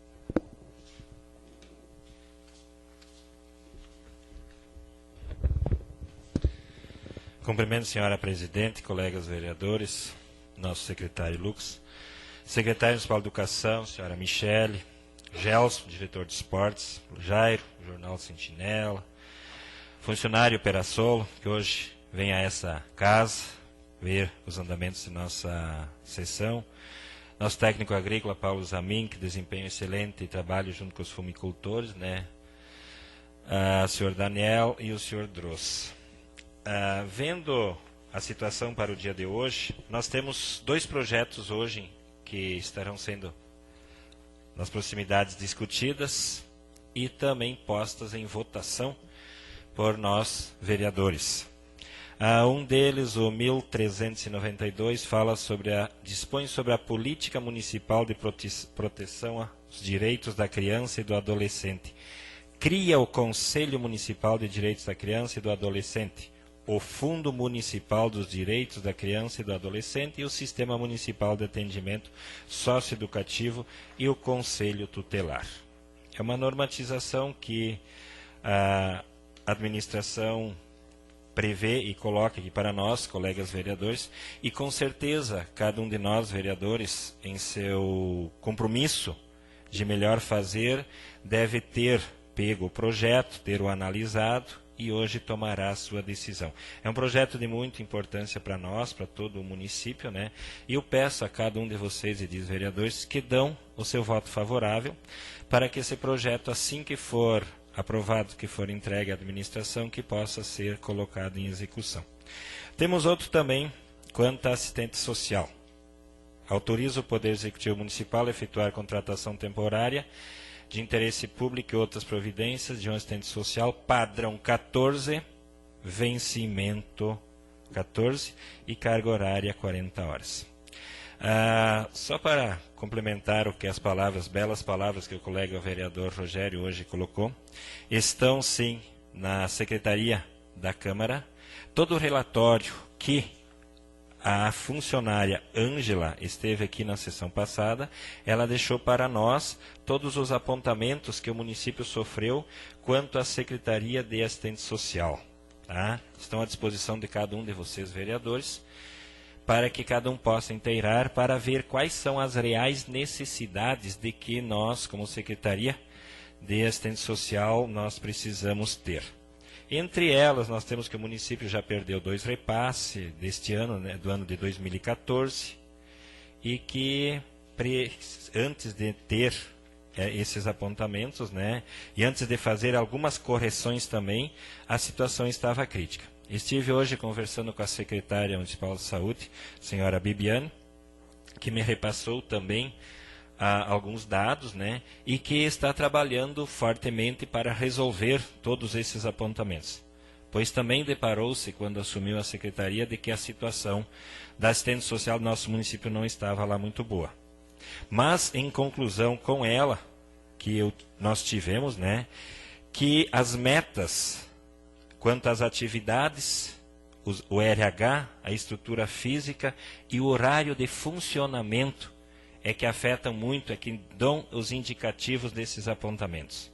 Cumprimento, senhora presidente, colegas vereadores, nosso secretário Lux, secretário municipal de Educação, senhora Michele, Gelson, diretor de esportes, Jairo, Jornal Sentinela, funcionário Perassolo, que hoje vem a essa casa ver os andamentos de nossa sessão, nosso técnico agrícola Paulo Zamin, que desempenha um excelente trabalho junto com os fumicultores, né? O senhor Daniel e o senhor Dross. Vendo a situação para o dia de hoje, nós temos 2 projetos hoje que estarão sendo nas proximidades discutidas e também postas em votação por nós vereadores. Um deles, o 1392, dispõe sobre a política municipal de proteção aos direitos da criança e do adolescente. Cria o Conselho Municipal de Direitos da Criança e do Adolescente, o Fundo Municipal dos Direitos da Criança e do Adolescente e o Sistema Municipal de Atendimento Socioeducativo e o Conselho Tutelar. É uma normatização que a administração prevê e coloca aqui para nós, colegas vereadores, e com certeza cada um de nós, vereadores, em seu compromisso de melhor fazer, deve ter pego o projeto, ter o analisado e hoje tomará a sua decisão. É um projeto de muita importância para nós, para todo o município, né? E eu peço a cada um de vocês e dos vereadores que dão o seu voto favorável para que esse projeto, assim que for aprovado, que for entregue à administração, que possa ser colocado em execução. Temos outro também quanto a assistente social. Autoriza o Poder Executivo Municipal a efetuar contratação temporária de interesse público e outras providências de um assistente social, padrão 14, vencimento 14 e carga horária 40 horas. Só para complementar o que as belas palavras que o colega vereador Rogério hoje colocou, estão sim na Secretaria da Câmara todo o relatório que a funcionária Ângela esteve aqui na sessão passada, ela deixou para nós todos os apontamentos que o município sofreu quanto à Secretaria de Assistente Social. Tá? Estão à disposição de cada um de vocês, vereadores, para que cada um possa inteirar, para ver quais são as reais necessidades de que nós, como Secretaria de Assistência Social, nós precisamos ter. Entre elas, nós temos que o município já perdeu 2 repasses deste ano, né, do ano de 2014, e que antes de ter esses apontamentos, né, e antes de fazer algumas correções também, a situação estava crítica. Estive hoje conversando com a secretária municipal de saúde, senhora Bibiane, que me repassou também alguns dados, né, e que está trabalhando fortemente para resolver todos esses apontamentos. Pois também deparou-se, quando assumiu a secretaria, de que a situação da assistência social do nosso município não estava lá muito boa. Mas, em conclusão com ela, nós tivemos, né, que as metas quanto às atividades, o RH, a estrutura física e o horário de funcionamento é que afetam muito, é que dão os indicativos desses apontamentos.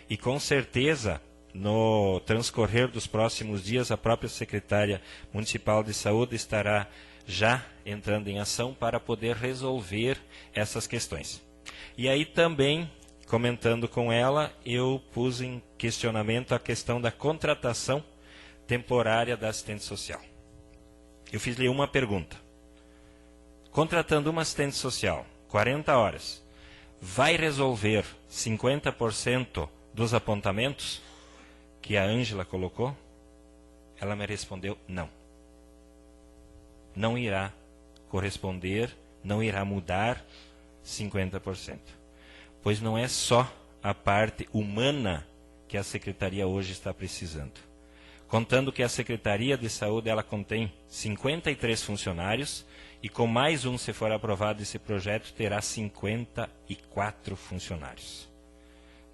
E com certeza, no transcorrer dos próximos dias, a própria secretária municipal de saúde estará já entrando em ação para poder resolver essas questões. E aí também, comentando com ela, eu pus em questionamento a questão da contratação temporária da assistente social. Eu fiz-lhe uma pergunta. Contratando uma assistente social, 40 horas, vai resolver 50% dos apontamentos que a Ângela colocou? Ela me respondeu, não. Não irá corresponder, não irá mudar 50%. Pois não é só a parte humana que a secretaria hoje está precisando. Contando que a Secretaria de Saúde ela contém 53 funcionários e com mais um, se for aprovado esse projeto, terá 54 funcionários.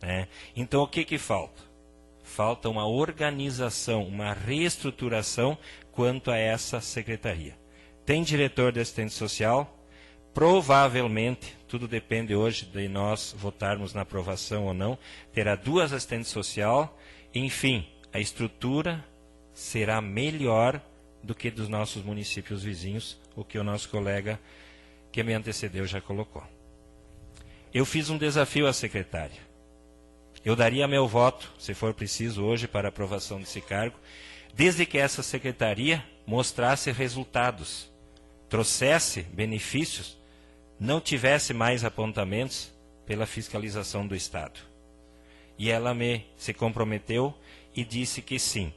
Né? Então o que falta? Falta uma organização, uma reestruturação quanto a essa secretaria. Tem diretor de assistente social? Provavelmente, tudo depende hoje de nós votarmos na aprovação ou não, terá 2 assistentes social, enfim, a estrutura será melhor do que dos nossos municípios vizinhos, o que o nosso colega que me antecedeu já colocou. Eu fiz um desafio à secretária. Eu daria meu voto, se for preciso hoje, para a aprovação desse cargo, desde que essa secretaria mostrasse resultados, trouxesse benefícios, não tivesse mais apontamentos pela fiscalização do Estado. E ela se comprometeu e disse que sim,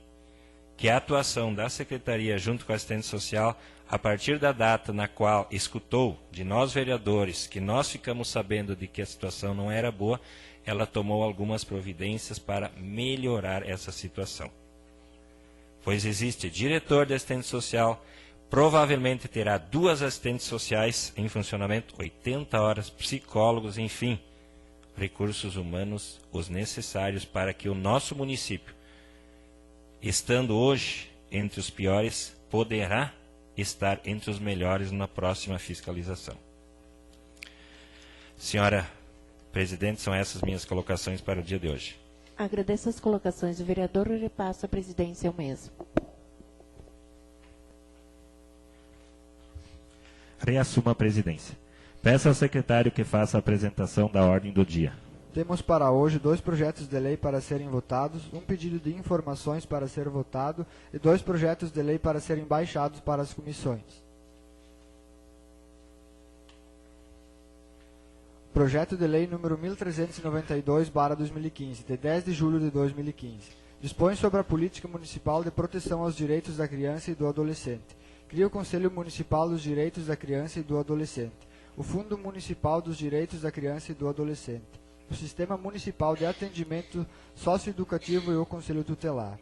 que a atuação da secretaria junto com a assistente social, a partir da data na qual escutou de nós vereadores, que nós ficamos sabendo de que a situação não era boa, ela tomou algumas providências para melhorar essa situação. Pois existe diretor de assistente social, provavelmente terá 2 assistentes sociais em funcionamento, 80 horas, psicólogos, enfim, recursos humanos, os necessários para que o nosso município, estando hoje entre os piores, poderá estar entre os melhores na próxima fiscalização. Senhora Presidente, são essas minhas colocações para o dia de hoje. Agradeço as colocações do vereador e repasso a presidência ao mesmo. Reassuma a presidência. Peço ao secretário que faça a apresentação da ordem do dia. Temos para hoje 2 projetos de lei para serem votados, um pedido de informações para ser votado e 2 projetos de lei para serem baixados para as comissões. Projeto de lei número 1392/2015, de 10 de julho de 2015. Dispõe sobre a política municipal de proteção aos direitos da criança e do adolescente. Cria o Conselho Municipal dos Direitos da Criança e do Adolescente. O Fundo Municipal dos Direitos da Criança e do Adolescente. O Sistema Municipal de Atendimento Socioeducativo e o Conselho Tutelar.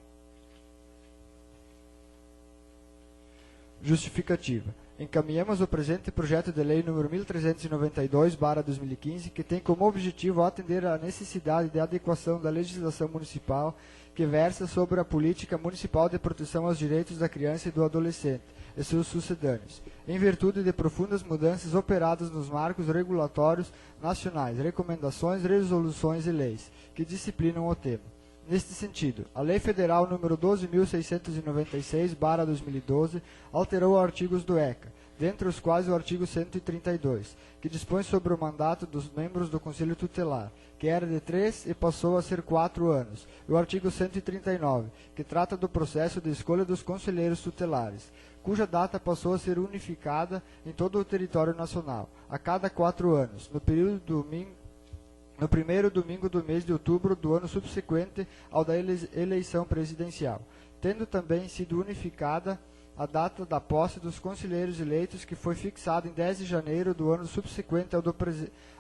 Justificativa. Encaminhamos o presente projeto de lei número 1392/2015, que tem como objetivo atender à necessidade de adequação da legislação municipal que versa sobre a política municipal de proteção aos direitos da criança e do adolescente e seus sucedâneos, em virtude de profundas mudanças operadas nos marcos regulatórios nacionais, recomendações, resoluções e leis que disciplinam o tema. Neste sentido, a Lei Federal nº 12.696/2012 alterou artigos do ECA, dentre os quais o artigo 132, que dispõe sobre o mandato dos membros do Conselho Tutelar, que era de 3 e passou a ser 4 anos, e o artigo 139, que trata do processo de escolha dos conselheiros tutelares, cuja data passou a ser unificada em todo o território nacional, a cada 4 anos, no primeiro domingo do mês de outubro do ano subsequente ao da eleição presidencial, tendo também sido unificada a data da posse dos conselheiros eleitos, que foi fixada em 10 de janeiro do ano subsequente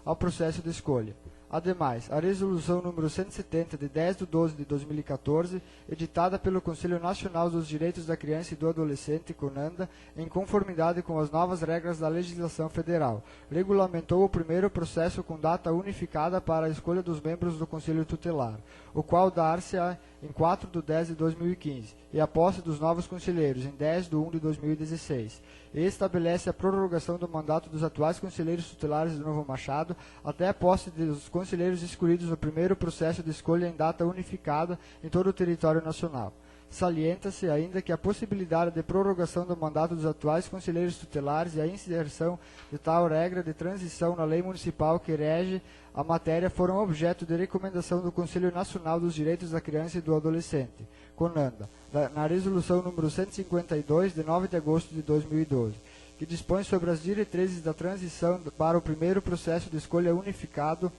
ao processo de escolha. Ademais, a Resolução número 170, de 10 de 12 de 2014, editada pelo Conselho Nacional dos Direitos da Criança e do Adolescente, CONANDA, em conformidade com as novas regras da legislação federal, regulamentou o primeiro processo com data unificada para a escolha dos membros do Conselho Tutelar, o qual dar-se-á em 4 de 10 de 2015, e a posse dos novos conselheiros em 10 de 1 de 2016. E estabelece a prorrogação do mandato dos atuais conselheiros tutelares do Novo Machado até a posse dos conselheiros escolhidos no primeiro processo de escolha em data unificada em todo o território nacional. Salienta-se ainda que a possibilidade de prorrogação do mandato dos atuais conselheiros tutelares e a inserção de tal regra de transição na lei municipal que rege a matéria foram objeto de recomendação do Conselho Nacional dos Direitos da Criança e do Adolescente, CONANDA, na Resolução número 152, de 9 de agosto de 2012, que dispõe sobre as diretrizes da transição para o primeiro processo de escolha unificado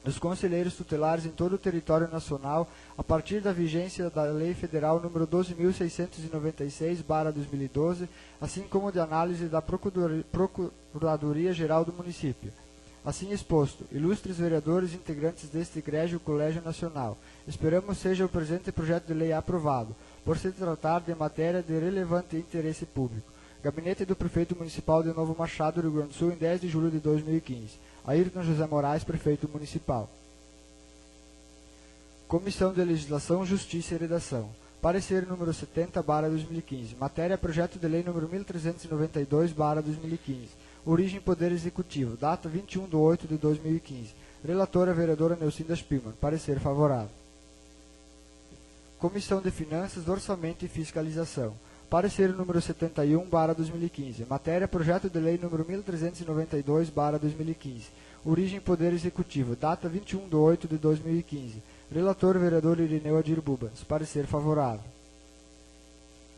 dos conselheiros tutelares em todo o território nacional, a partir da vigência da Lei Federal número 12.696/2012, assim como de análise da Procuradoria-Geral do Município. Assim exposto, ilustres vereadores integrantes deste egrégio Colégio Nacional, esperamos seja o presente projeto de lei aprovado, por se tratar de matéria de relevante interesse público. Gabinete do Prefeito Municipal de Novo Machado, Rio Grande do Sul, em 10 de julho de 2015. Ayrton José Moraes, Prefeito Municipal. Comissão de Legislação, Justiça e Redação. Parecer número 70/2015. Matéria, projeto de lei número 1392/2015. Origem, Poder Executivo. Data 21 de 8 de 2015. Relatora, vereadora Neucinda Spielmann. Parecer favorável. Comissão de Finanças, Orçamento e Fiscalização. Parecer número 71/2015. Matéria, projeto de lei número 1392/2015. Origem, Poder Executivo. Data 21 de 8 de 2015. Relator, vereador Irineu Adir Bubas. Parecer favorável.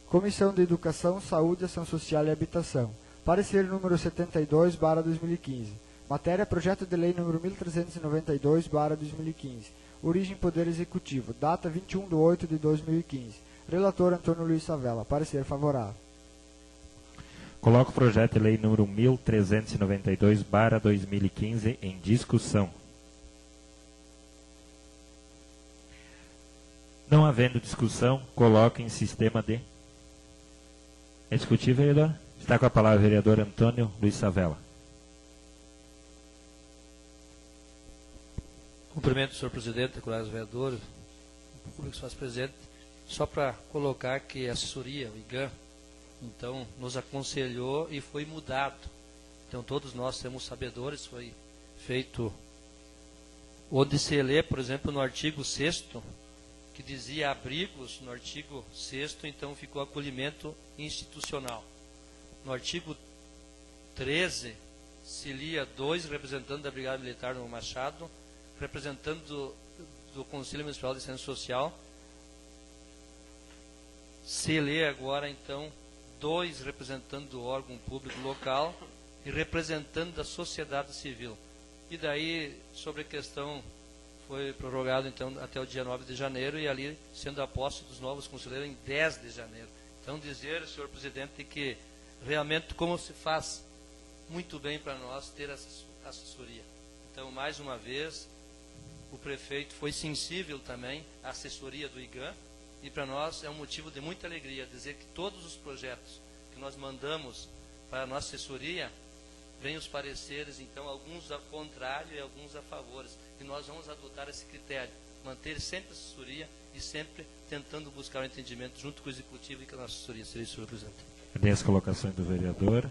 Comissão de Educação, Saúde, Ação Social e Habitação. Parecer número 72/2015. Matéria, projeto de lei número 1392/2015. Origem, Poder Executivo. Data 21 de 8 de 2015. Relator Antônio Luiz Savella. Parecer favorável. Coloco o projeto de lei número 1392/2015 em discussão. Não havendo discussão, coloco em sistema de... É discutir, vereador? Está com a palavra o vereador Antônio Luiz Savella. Cumprimento, senhor presidente, colegas vereadores, o público que se faz presente. Só para colocar que a assessoria, o IGAN, então, nos aconselhou e foi mudado. Então, todos nós temos sabedores, foi feito, onde se lê, por exemplo, no artigo 6º, que dizia abrigos, no artigo 6º, então, ficou acolhimento institucional. No artigo 13, se lia 2 representantes da Brigada Militar no Machado, representante do Conselho Municipal de Assistência Social. Se lê agora, então, 2 representantes do órgão público local e representante da sociedade civil. E daí, sobre a questão, foi prorrogado, então, até o dia 9 de janeiro, e ali sendo a posse dos novos conselheiros em 10 de janeiro. Então, dizer, senhor presidente, que realmente como se faz muito bem para nós ter essa assessoria. Então, mais uma vez, o prefeito foi sensível também à assessoria do IGAN, e para nós é um motivo de muita alegria dizer que todos os projetos que nós mandamos para a nossa assessoria, vêm os pareceres, então, alguns a contrário e alguns a favores. E nós vamos adotar esse critério, manter sempre a assessoria e sempre tentando buscar o entendimento junto com o executivo e com a nossa assessoria. Seria isso, senhor presidente. Cadê as colocações do vereador?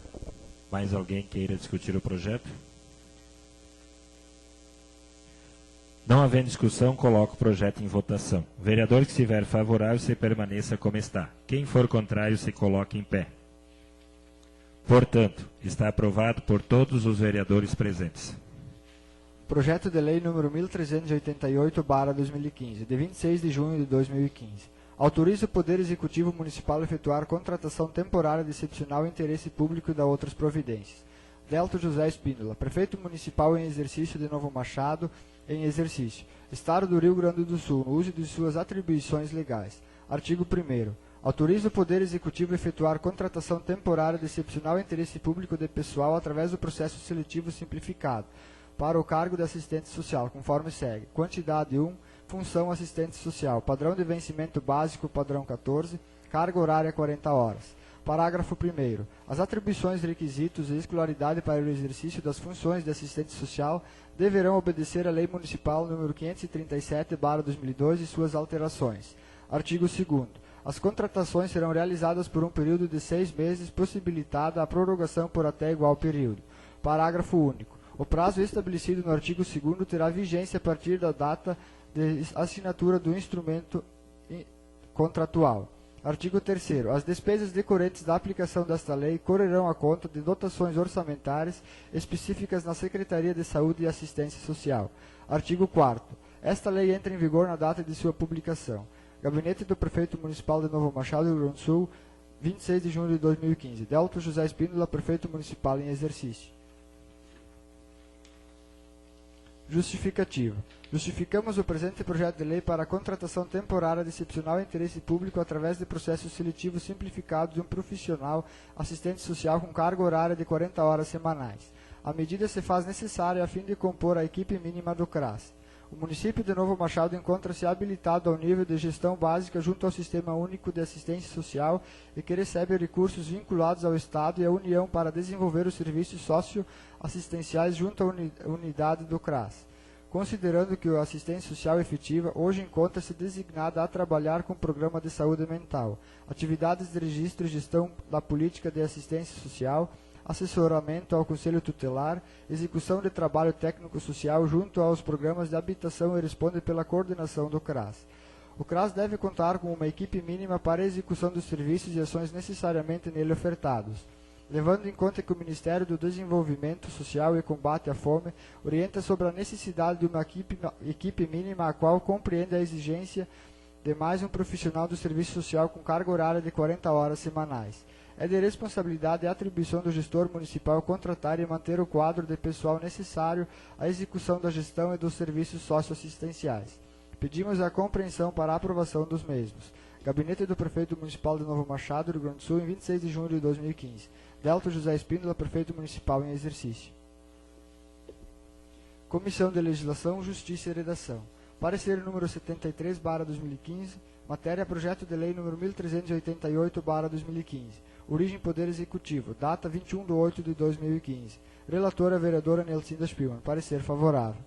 Mais alguém queira discutir o projeto? Não havendo discussão, coloco o projeto em votação. O vereador que estiver favorável, se permaneça como está. Quem for contrário, se coloque em pé. Portanto, está aprovado por todos os vereadores presentes. Projeto de lei número 1388/2015, de 26 de junho de 2015. Autoriza o Poder Executivo Municipal a efetuar contratação temporária de excepcional interesse público e da outras providências. Delto José Espíndola, Prefeito Municipal em exercício de Novo Machado, em exercício. Estado do Rio Grande do Sul, no uso de suas atribuições legais. Artigo 1º. Autoriza o Poder Executivo a efetuar contratação temporária de excepcional interesse público de pessoal através do processo seletivo simplificado para o cargo de assistente social, conforme segue. Quantidade 1, função assistente social, padrão de vencimento básico, padrão 14, carga horária 40 horas. Parágrafo 1º. As atribuições, requisitos e escolaridade para o exercício das funções de assistente social deverão obedecer à Lei Municipal nº 537/2002 e suas alterações. Artigo 2º. As contratações serão realizadas por um período de 6 meses, possibilitada a prorrogação por até igual período. Parágrafo único. O prazo estabelecido no artigo 2º terá vigência a partir da data de assinatura do instrumento contratual. Artigo 3º. As despesas decorrentes da aplicação desta lei correrão à conta de dotações orçamentárias específicas na Secretaria de Saúde e Assistência Social. Artigo 4º. Esta lei entra em vigor na data de sua publicação. Gabinete do Prefeito Municipal de Novo Machado, Rio Grande do Sul, 26 de junho de 2015. Delto José Espíndola, Prefeito Municipal em exercício. Justificativa. Justificamos o presente projeto de lei para a contratação temporária de excepcional interesse público através de processo seletivo simplificado de um profissional assistente social com carga horária de 40 horas semanais. A medida se faz necessária a fim de compor a equipe mínima do CRAS. O município de Novo Machado encontra-se habilitado ao nível de gestão básica junto ao Sistema Único de Assistência Social e que recebe recursos vinculados ao Estado e à União para desenvolver os serviços socioassistenciais junto à unidade do CRAS. Considerando que a assistência social efetiva hoje encontra-se designada a trabalhar com o Programa de Saúde Mental, atividades de registro e gestão da política de assistência social, assessoramento ao Conselho Tutelar, execução de trabalho técnico-social junto aos programas de habitação e responde pela coordenação do CRAS. O CRAS deve contar com uma equipe mínima para a execução dos serviços e ações necessariamente nele ofertados, levando em conta que o Ministério do Desenvolvimento Social e Combate à Fome orienta sobre a necessidade de uma equipe mínima a qual compreende a exigência de mais um profissional do serviço social com carga horária de 40 horas semanais. É de responsabilidade e atribuição do gestor municipal contratar e manter o quadro de pessoal necessário à execução da gestão e dos serviços socioassistenciais. Pedimos a compreensão para a aprovação dos mesmos. Gabinete do Prefeito Municipal de Novo Machado, Rio Grande do Sul, em 26 de junho de 2015. Delto José Espíndola, Prefeito Municipal em exercício. Comissão de Legislação, Justiça e Redação. Parecer número 73/2015. Matéria Projeto de Lei número 1388/2015. Origem Poder Executivo. Data 21/8/2015. Relatora Vereadora Nelsinda Spielmann. Parecer favorável.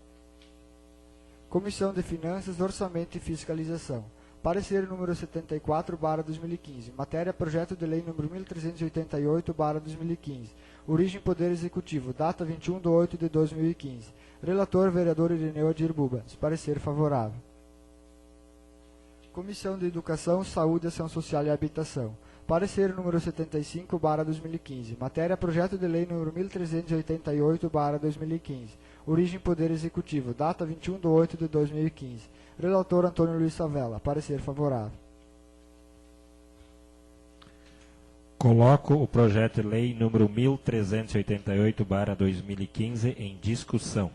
Comissão de Finanças, Orçamento e Fiscalização. Parecer número 74/2015. Matéria Projeto de Lei número 1388/2015. Origem Poder Executivo. Data 21/8/2015. Relator Vereador Irineu Adir Bubans. Parecer favorável. Comissão de Educação, Saúde, Ação Social e Habitação. Parecer número 75/2015. Matéria Projeto de Lei número 1388/2015. Origem Poder Executivo. Data 21/8/2015. Relator Antônio Luiz Savella. Parecer favorável. Coloco o projeto de lei número 1388/2015 em discussão.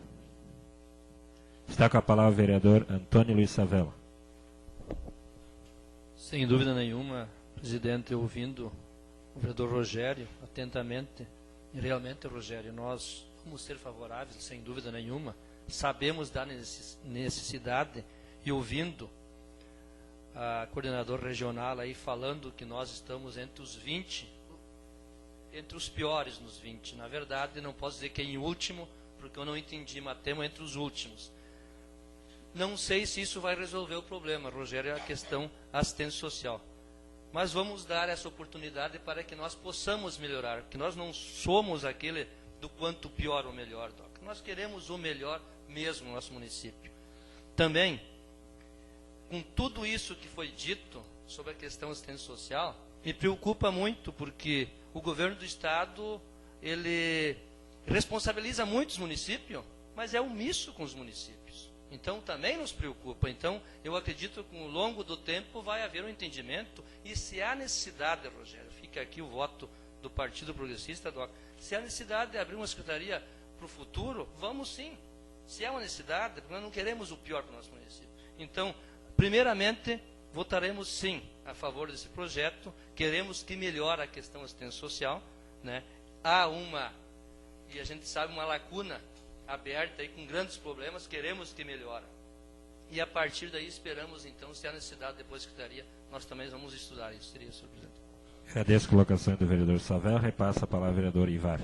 Está com a palavra o vereador Antônio Luiz Savella. Sem dúvida nenhuma, presidente, ouvindo o vereador Rogério atentamente, e realmente, Rogério, nós vamos ser favoráveis, sem dúvida nenhuma, sabemos da necessidade, e ouvindo a coordenadora regional aí falando que nós estamos entre os 20, entre os piores nos 20. Na verdade, não posso dizer que é em último, porque eu não entendi, mas temos entre os últimos. Não sei se isso vai resolver o problema, Rogério, é a questão assistência social. Mas vamos dar essa oportunidade para que nós possamos melhorar, que nós não somos aquele do quanto pior ou melhor, Doc. Nós queremos o melhor mesmo no nosso município. Também, com tudo isso que foi dito sobre a questão assistência social, me preocupa muito, porque o governo do Estado, ele responsabiliza muitos municípios, mas é omisso com os municípios. Então, também nos preocupa. Então, eu acredito que ao longo do tempo vai haver um entendimento, e se há necessidade, Rogério, fica aqui o voto do Partido Progressista, se há necessidade de abrir uma secretaria para o futuro, vamos sim. Se há uma necessidade, porque nós não queremos o pior para o nosso município. Então, primeiramente, votaremos sim a favor desse projeto. Queremos que melhore a questão da assistência social, né? Há e a gente sabe, uma lacuna aberta aí com grandes problemas, queremos que melhore. E a partir daí esperamos, então, se há necessidade depois da Secretaria, nós também vamos estudar isso. Seria, senhor presidente. Agradeço a colocação do vereador Savel. Repassa a palavra ao vereador Ivar.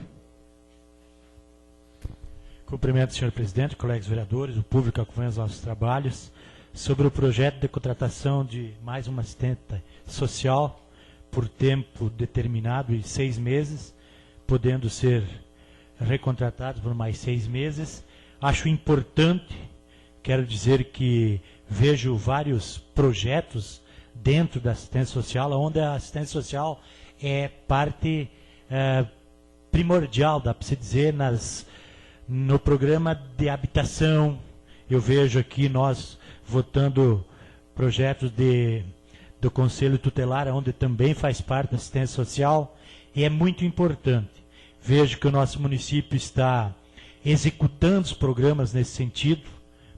Cumprimento, senhor presidente, colegas vereadores, o público que acompanha os nossos trabalhos, sobre o projeto de contratação de mais uma assistente social por tempo determinado e 6 meses, podendo ser recontratados por mais 6 meses. Acho importante, quero dizer que vejo vários projetos dentro da assistência social, onde a assistência social é parte primordial, dá para se dizer, no programa de habitação. Eu vejo aqui nós votando projetos do Conselho Tutelar, onde também faz parte da assistência social, e é muito importante. Vejo que o nosso município está executando os programas nesse sentido,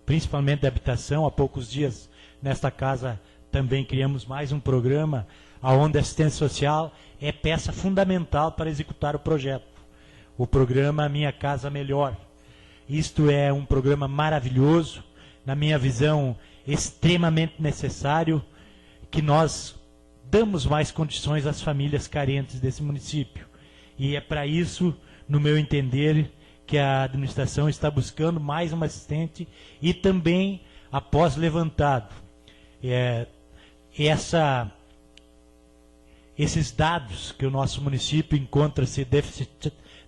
principalmente de habitação. Há poucos dias, nesta casa, também criamos mais um programa, onde a assistência social é peça fundamental para executar o projeto. O programa Minha Casa Melhor. Isto é um programa maravilhoso, na minha visão, extremamente necessário, que nós damos mais condições às famílias carentes desse município. E é para isso, no meu entender, que a administração está buscando mais uma assistente e também, após levantado esses dados que o nosso município encontra-se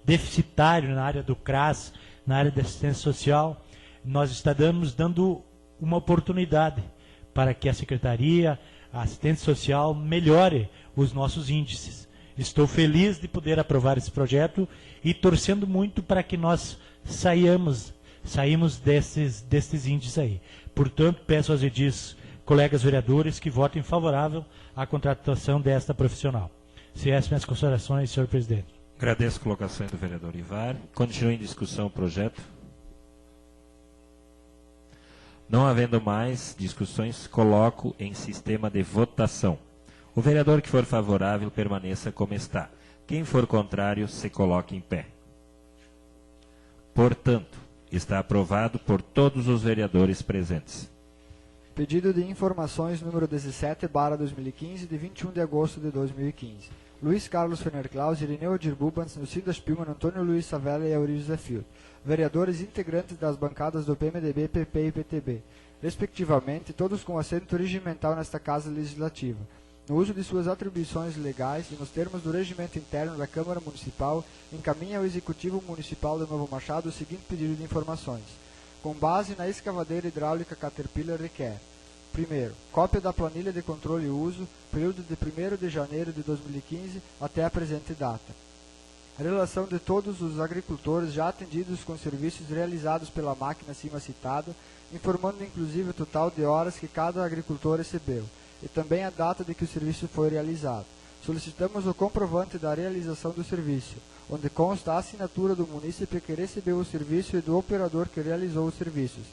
deficitário na área do CRAS, na área da assistência social, nós estamos dando uma oportunidade para que a Secretaria, a assistência social, melhore os nossos índices. Estou feliz de poder aprovar esse projeto e torcendo muito para que nós saímos desses índices aí. Portanto, peço aos edis, colegas vereadores, que votem favorável à contratação desta profissional. Se essas minhas considerações, senhor presidente. Agradeço a colocação do vereador Ivar. Continua em discussão o projeto. Não havendo mais discussões, coloco em sistema de votação. O vereador que for favorável permaneça como está. Quem for contrário, se coloque em pé. Portanto, está aprovado por todos os vereadores presentes. Pedido de informações número 17/2015, de 21 de agosto de 2015. Luiz Carlos Ferner Claus, Irineu Adir Bubans, Nilcida Spielmann, Antônio Luiz Savella e Aurílio José Filho. Vereadores integrantes das bancadas do PMDB, PP e PTB, respectivamente, todos com assento regimental nesta Casa Legislativa, no uso de suas atribuições legais e nos termos do regimento interno da Câmara Municipal, encaminha ao Executivo Municipal de Novo Machado o seguinte pedido de informações. Com base na escavadeira hidráulica Caterpillar requer: primeiro, cópia da planilha de controle e uso, período de 1º de janeiro de 2015 até a presente data. A relação de todos os agricultores já atendidos com serviços realizados pela máquina acima citada, informando inclusive o total de horas que cada agricultor recebeu, e também a data de que o serviço foi realizado. Solicitamos o comprovante da realização do serviço, onde consta a assinatura do munícipe que recebeu o serviço e do operador que realizou os serviços,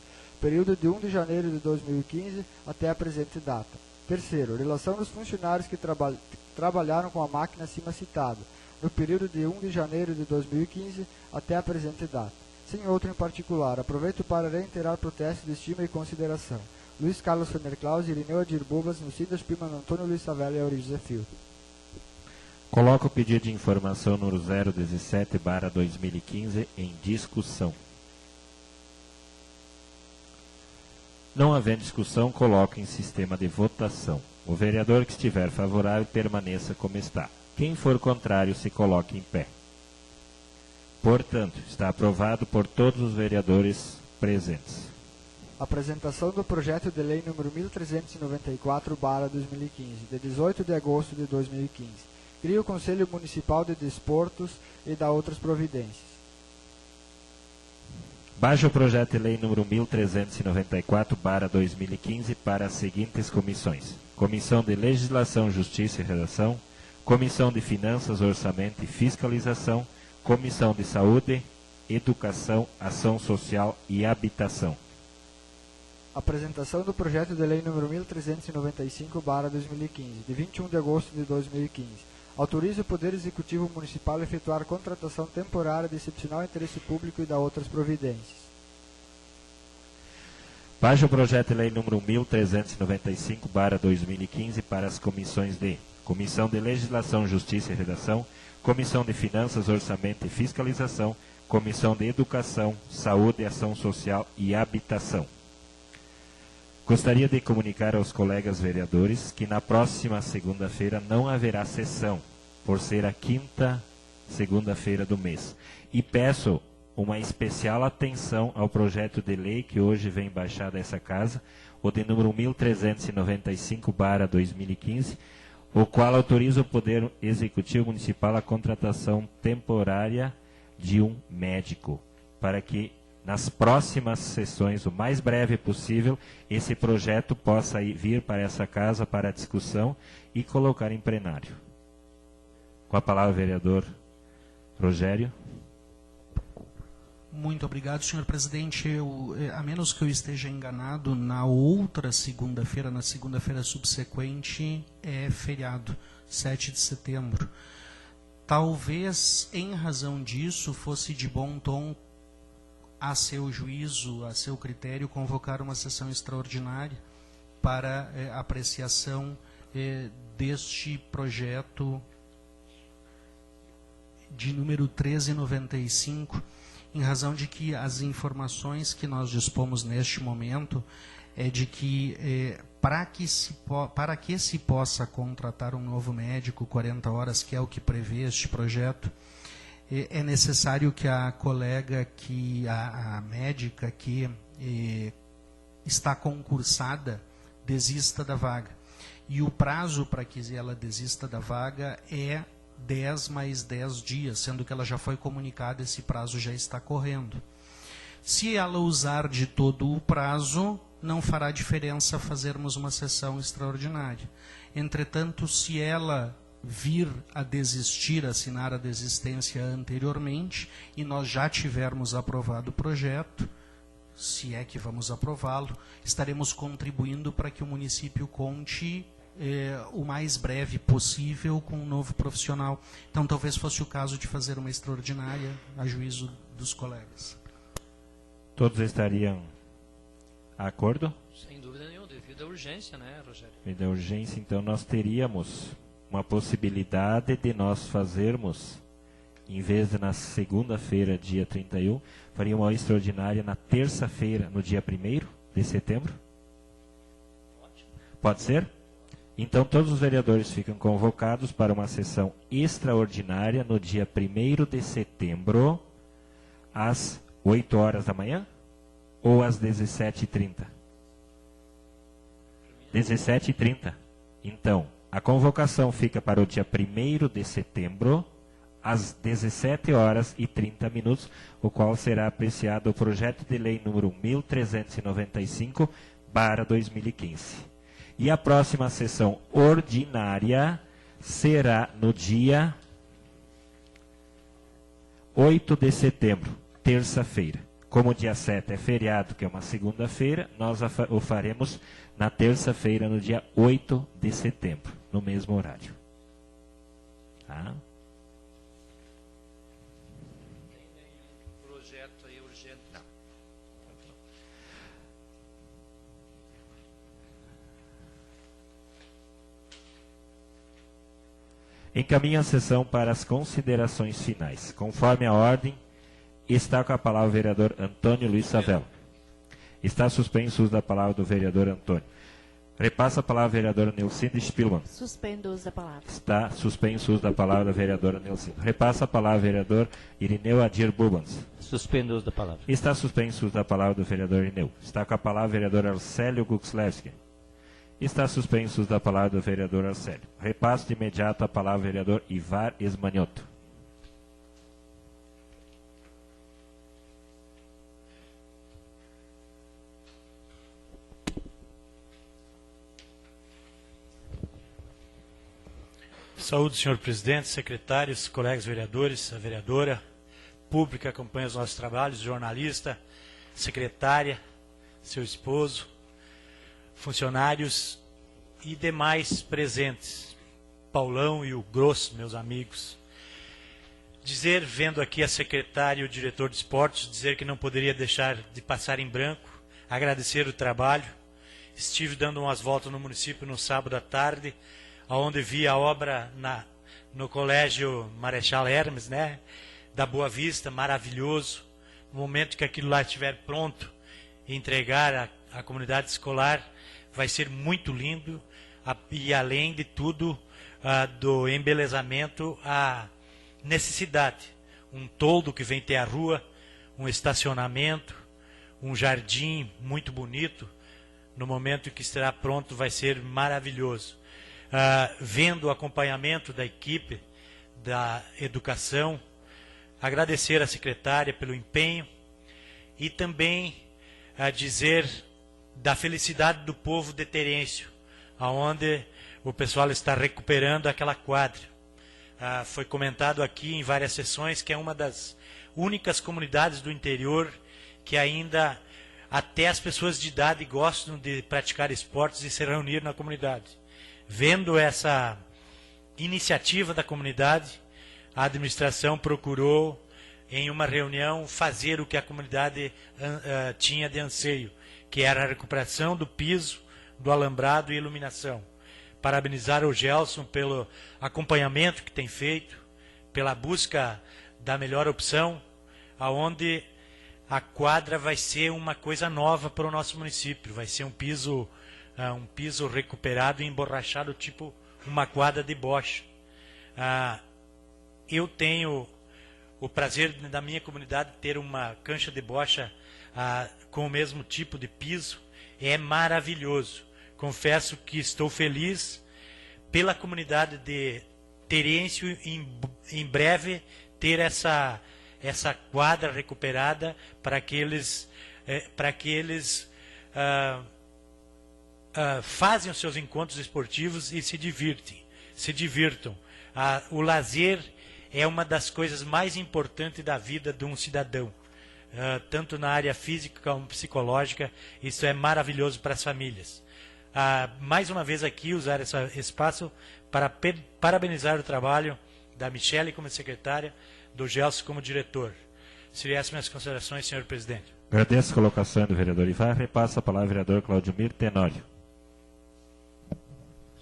período de 1 de janeiro de 2015 até a presente data. Terceiro, relação dos funcionários que trabalharam com a máquina acima citada, no período de 1 de janeiro de 2015 até a presente data. Sem outro em particular, aproveito para reiterar protesto de estima e consideração. Luiz Carlos Ferner Claus, Irineu Adir Bubas, Nilcida Spielmann, Antônio Luiz Savella e Aurílio José Filho. Coloco o pedido de informação número 017/2015 em discussão. Não havendo discussão, coloco em sistema de votação. O vereador que estiver favorável permaneça como está. Quem for contrário, se coloque em pé. Portanto, está aprovado por todos os vereadores presentes. Apresentação do projeto de lei número 1394/2015, de 18 de agosto de 2015. Cria o Conselho Municipal de Desportos e dá outras providências. Baixa o projeto de lei número 1394/2015 para as seguintes comissões: Comissão de Legislação, Justiça e Redação, Comissão de Finanças, Orçamento e Fiscalização, Comissão de Saúde, Educação, Ação Social e Habitação. Apresentação do projeto de lei número 1395/2015, de 21 de agosto de 2015. Autoriza o Poder Executivo Municipal a efetuar contratação temporária de excepcional interesse público e da outras providências. Baixa o projeto de lei número 1395/2015 para as comissões de Comissão de Legislação, Justiça e Redação, Comissão de Finanças, Orçamento e Fiscalização, Comissão de Educação, Saúde, Ação Social e Habitação. Gostaria de comunicar aos colegas vereadores que na próxima segunda-feira não haverá sessão, por ser a quinta segunda-feira do mês. E peço uma especial atenção ao projeto de lei que hoje vem baixar dessa casa, o de número 1395/2015, o qual autoriza o Poder Executivo Municipal a contratação temporária de um médico, para que nas próximas sessões, o mais breve possível, esse projeto possa vir para essa casa para discussão e colocar em plenário. Com a palavra o vereador Rogério. Muito obrigado, senhor presidente. A menos que eu esteja enganado, na outra segunda-feira, na segunda-feira subsequente, é feriado, 7 de setembro. Talvez, em razão disso, fosse de bom tom, a seu juízo, a seu critério, convocar uma sessão extraordinária para apreciação deste projeto de número 1395, em razão de que as informações que nós dispomos neste momento é de que para que se possa contratar um novo médico, 40 horas, que é o que prevê este projeto, é necessário que a colega, a médica que está concursada, desista da vaga. E o prazo para que ela desista da vaga é 10 mais 10 dias, sendo que ela já foi comunicada, esse prazo já está correndo. Se ela usar de todo o prazo, não fará diferença fazermos uma sessão extraordinária. Entretanto, se ela vir a desistir, assinar a desistência anteriormente, e nós já tivermos aprovado o projeto, se é que vamos aprová-lo, estaremos contribuindo para que o município conte o mais breve possível com um novo profissional. Então, talvez fosse o caso de fazer uma extraordinária, a juízo dos colegas. Todos estariam a acordo? Sem dúvida nenhuma, devido à urgência, né, Rogério? Devido à urgência, então nós teríamos uma possibilidade de nós fazermos, em vez de na segunda-feira, dia 31, faria uma extraordinária na terça-feira, no dia 1º de setembro? Ótimo. Pode ser? Então todos os vereadores ficam convocados para uma sessão extraordinária no dia 1º de setembro, às 8 horas da manhã? Ou às 17h30? 17h30. Então, a convocação fica para o dia 1º de setembro, às 17h30, o qual será apreciado o projeto de lei número 1395/2015. E a próxima sessão ordinária será no dia 8 de setembro, terça-feira. Como o dia 7 é feriado, que é uma segunda-feira, nós o faremos na terça-feira, no dia 8 de setembro, no mesmo horário. Tá? Tem nenhum projeto aí urgente? Não. Encaminho a sessão para as considerações finais. Conforme a ordem, está com a palavra o vereador Antônio Luiz Savel. Está suspenso o uso da palavra do vereador Antônio. Repassa a palavra ao vereador Neucindo Spielmann. Suspendo o uso da palavra. Está suspenso o uso da palavra da vereadora Neucindo. Repassa a palavra ao vereador Irineu Adir Bubans. Suspendo o uso da palavra. Está suspenso o uso da palavra do vereador Irineu. Está com a palavra o vereador Arcélio Guxlewski. Está suspenso o uso da palavra do vereador Arcélio. Repasso de imediato a palavra ao vereador Ivar Esmanioto. Saúde, senhor presidente, secretários, colegas vereadores, a vereadora, público que acompanha os nossos trabalhos, jornalista, secretária, seu esposo, funcionários e demais presentes, Paulão e o Grosso, meus amigos. Dizer, vendo aqui a secretária e o diretor de esportes, dizer que não poderia deixar de passar em branco, agradecer o trabalho. Estive dando umas voltas no município no sábado à tarde, onde vi a obra no Colégio Marechal Hermes, né, da Boa Vista, maravilhoso. No momento que aquilo lá estiver pronto, entregar à comunidade escolar, vai ser muito lindo. E além de tudo, do embelezamento, a necessidade. Um toldo que vem ter a rua, um estacionamento, um jardim muito bonito. No momento que estará pronto, vai ser maravilhoso. Vendo o acompanhamento da equipe da educação, agradecer à secretária pelo empenho e também dizer da felicidade do povo de Terêncio, onde o pessoal está recuperando aquela quadra. Foi comentado aqui em várias sessões que é uma das únicas comunidades do interior que ainda até as pessoas de idade gostam de praticar esportes e se reunir na comunidade. Vendo essa iniciativa da comunidade, a administração procurou, em uma reunião, fazer o que a comunidade tinha de anseio, que era a recuperação do piso, do alambrado e iluminação. Parabenizar o Gelson pelo acompanhamento que tem feito, pela busca da melhor opção, aonde a quadra vai ser uma coisa nova para o nosso município. Vai ser um piso recuperado e emborrachado, tipo uma quadra de bocha. Eu tenho o prazer da minha comunidade ter uma cancha de bocha com o mesmo tipo de piso. É maravilhoso. Confesso que estou feliz pela comunidade de Terêncio em breve ter essa quadra recuperada para que eles fazem os seus encontros esportivos e se divirtam. O lazer é uma das coisas mais importantes da vida de um cidadão, tanto na área física como psicológica. Isso é maravilhoso para as famílias. Mais uma vez aqui usar esse espaço para parabenizar o trabalho da Michele como secretária, do Gelson como diretor. Seriam essas minhas considerações, senhor presidente. Agradeço a colocação do vereador Ivar. Repassa a palavra ao vereador Claudemir Tenório.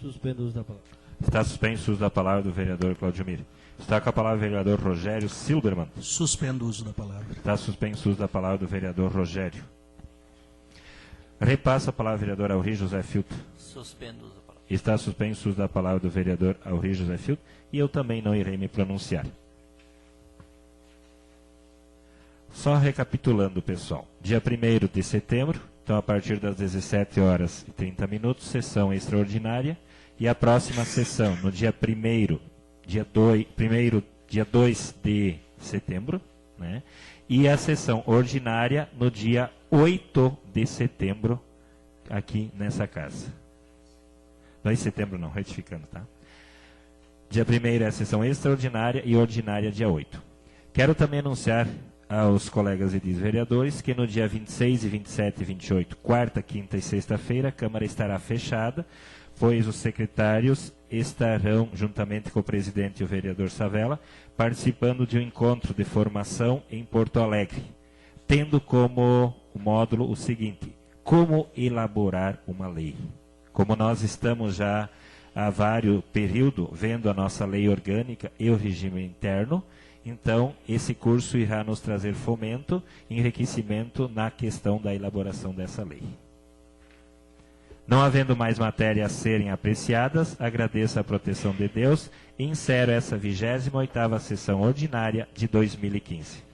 Suspendo o uso da palavra. Está suspenso o uso da palavra do vereador Claudemir. Está com a palavra o vereador Rogério Silberman. Suspendo o uso da palavra. Está suspenso o uso da palavra do vereador Rogério. Repassa a palavra ao vereador Auri José Filto. Suspendo o uso da palavra. Está suspenso o uso da palavra do vereador Auri José Filto. E eu também não irei me pronunciar. Só recapitulando, pessoal. Dia 1º de setembro, então a partir das 17 horas e 30 minutos, sessão extraordinária. E a próxima sessão, no dia 2 de setembro, né? E a sessão ordinária no dia 8 de setembro, aqui nessa casa. 2 de setembro não, retificando, tá? Dia 1º é a sessão extraordinária e ordinária dia 8. Quero também anunciar aos colegas e vereadores que no dia 26, 27 e 28, quarta, quinta e sexta-feira, a Câmara estará fechada, pois os secretários estarão, juntamente com o presidente e o vereador Savella, participando de um encontro de formação em Porto Alegre, tendo como módulo o seguinte: como elaborar uma lei. Como nós estamos já há vários períodos vendo a nossa lei orgânica e o regime interno, então esse curso irá nos trazer fomento e enriquecimento na questão da elaboração dessa lei. Não havendo mais matérias a serem apreciadas, agradeço a proteção de Deus e encerro essa 28ª sessão ordinária de 2015.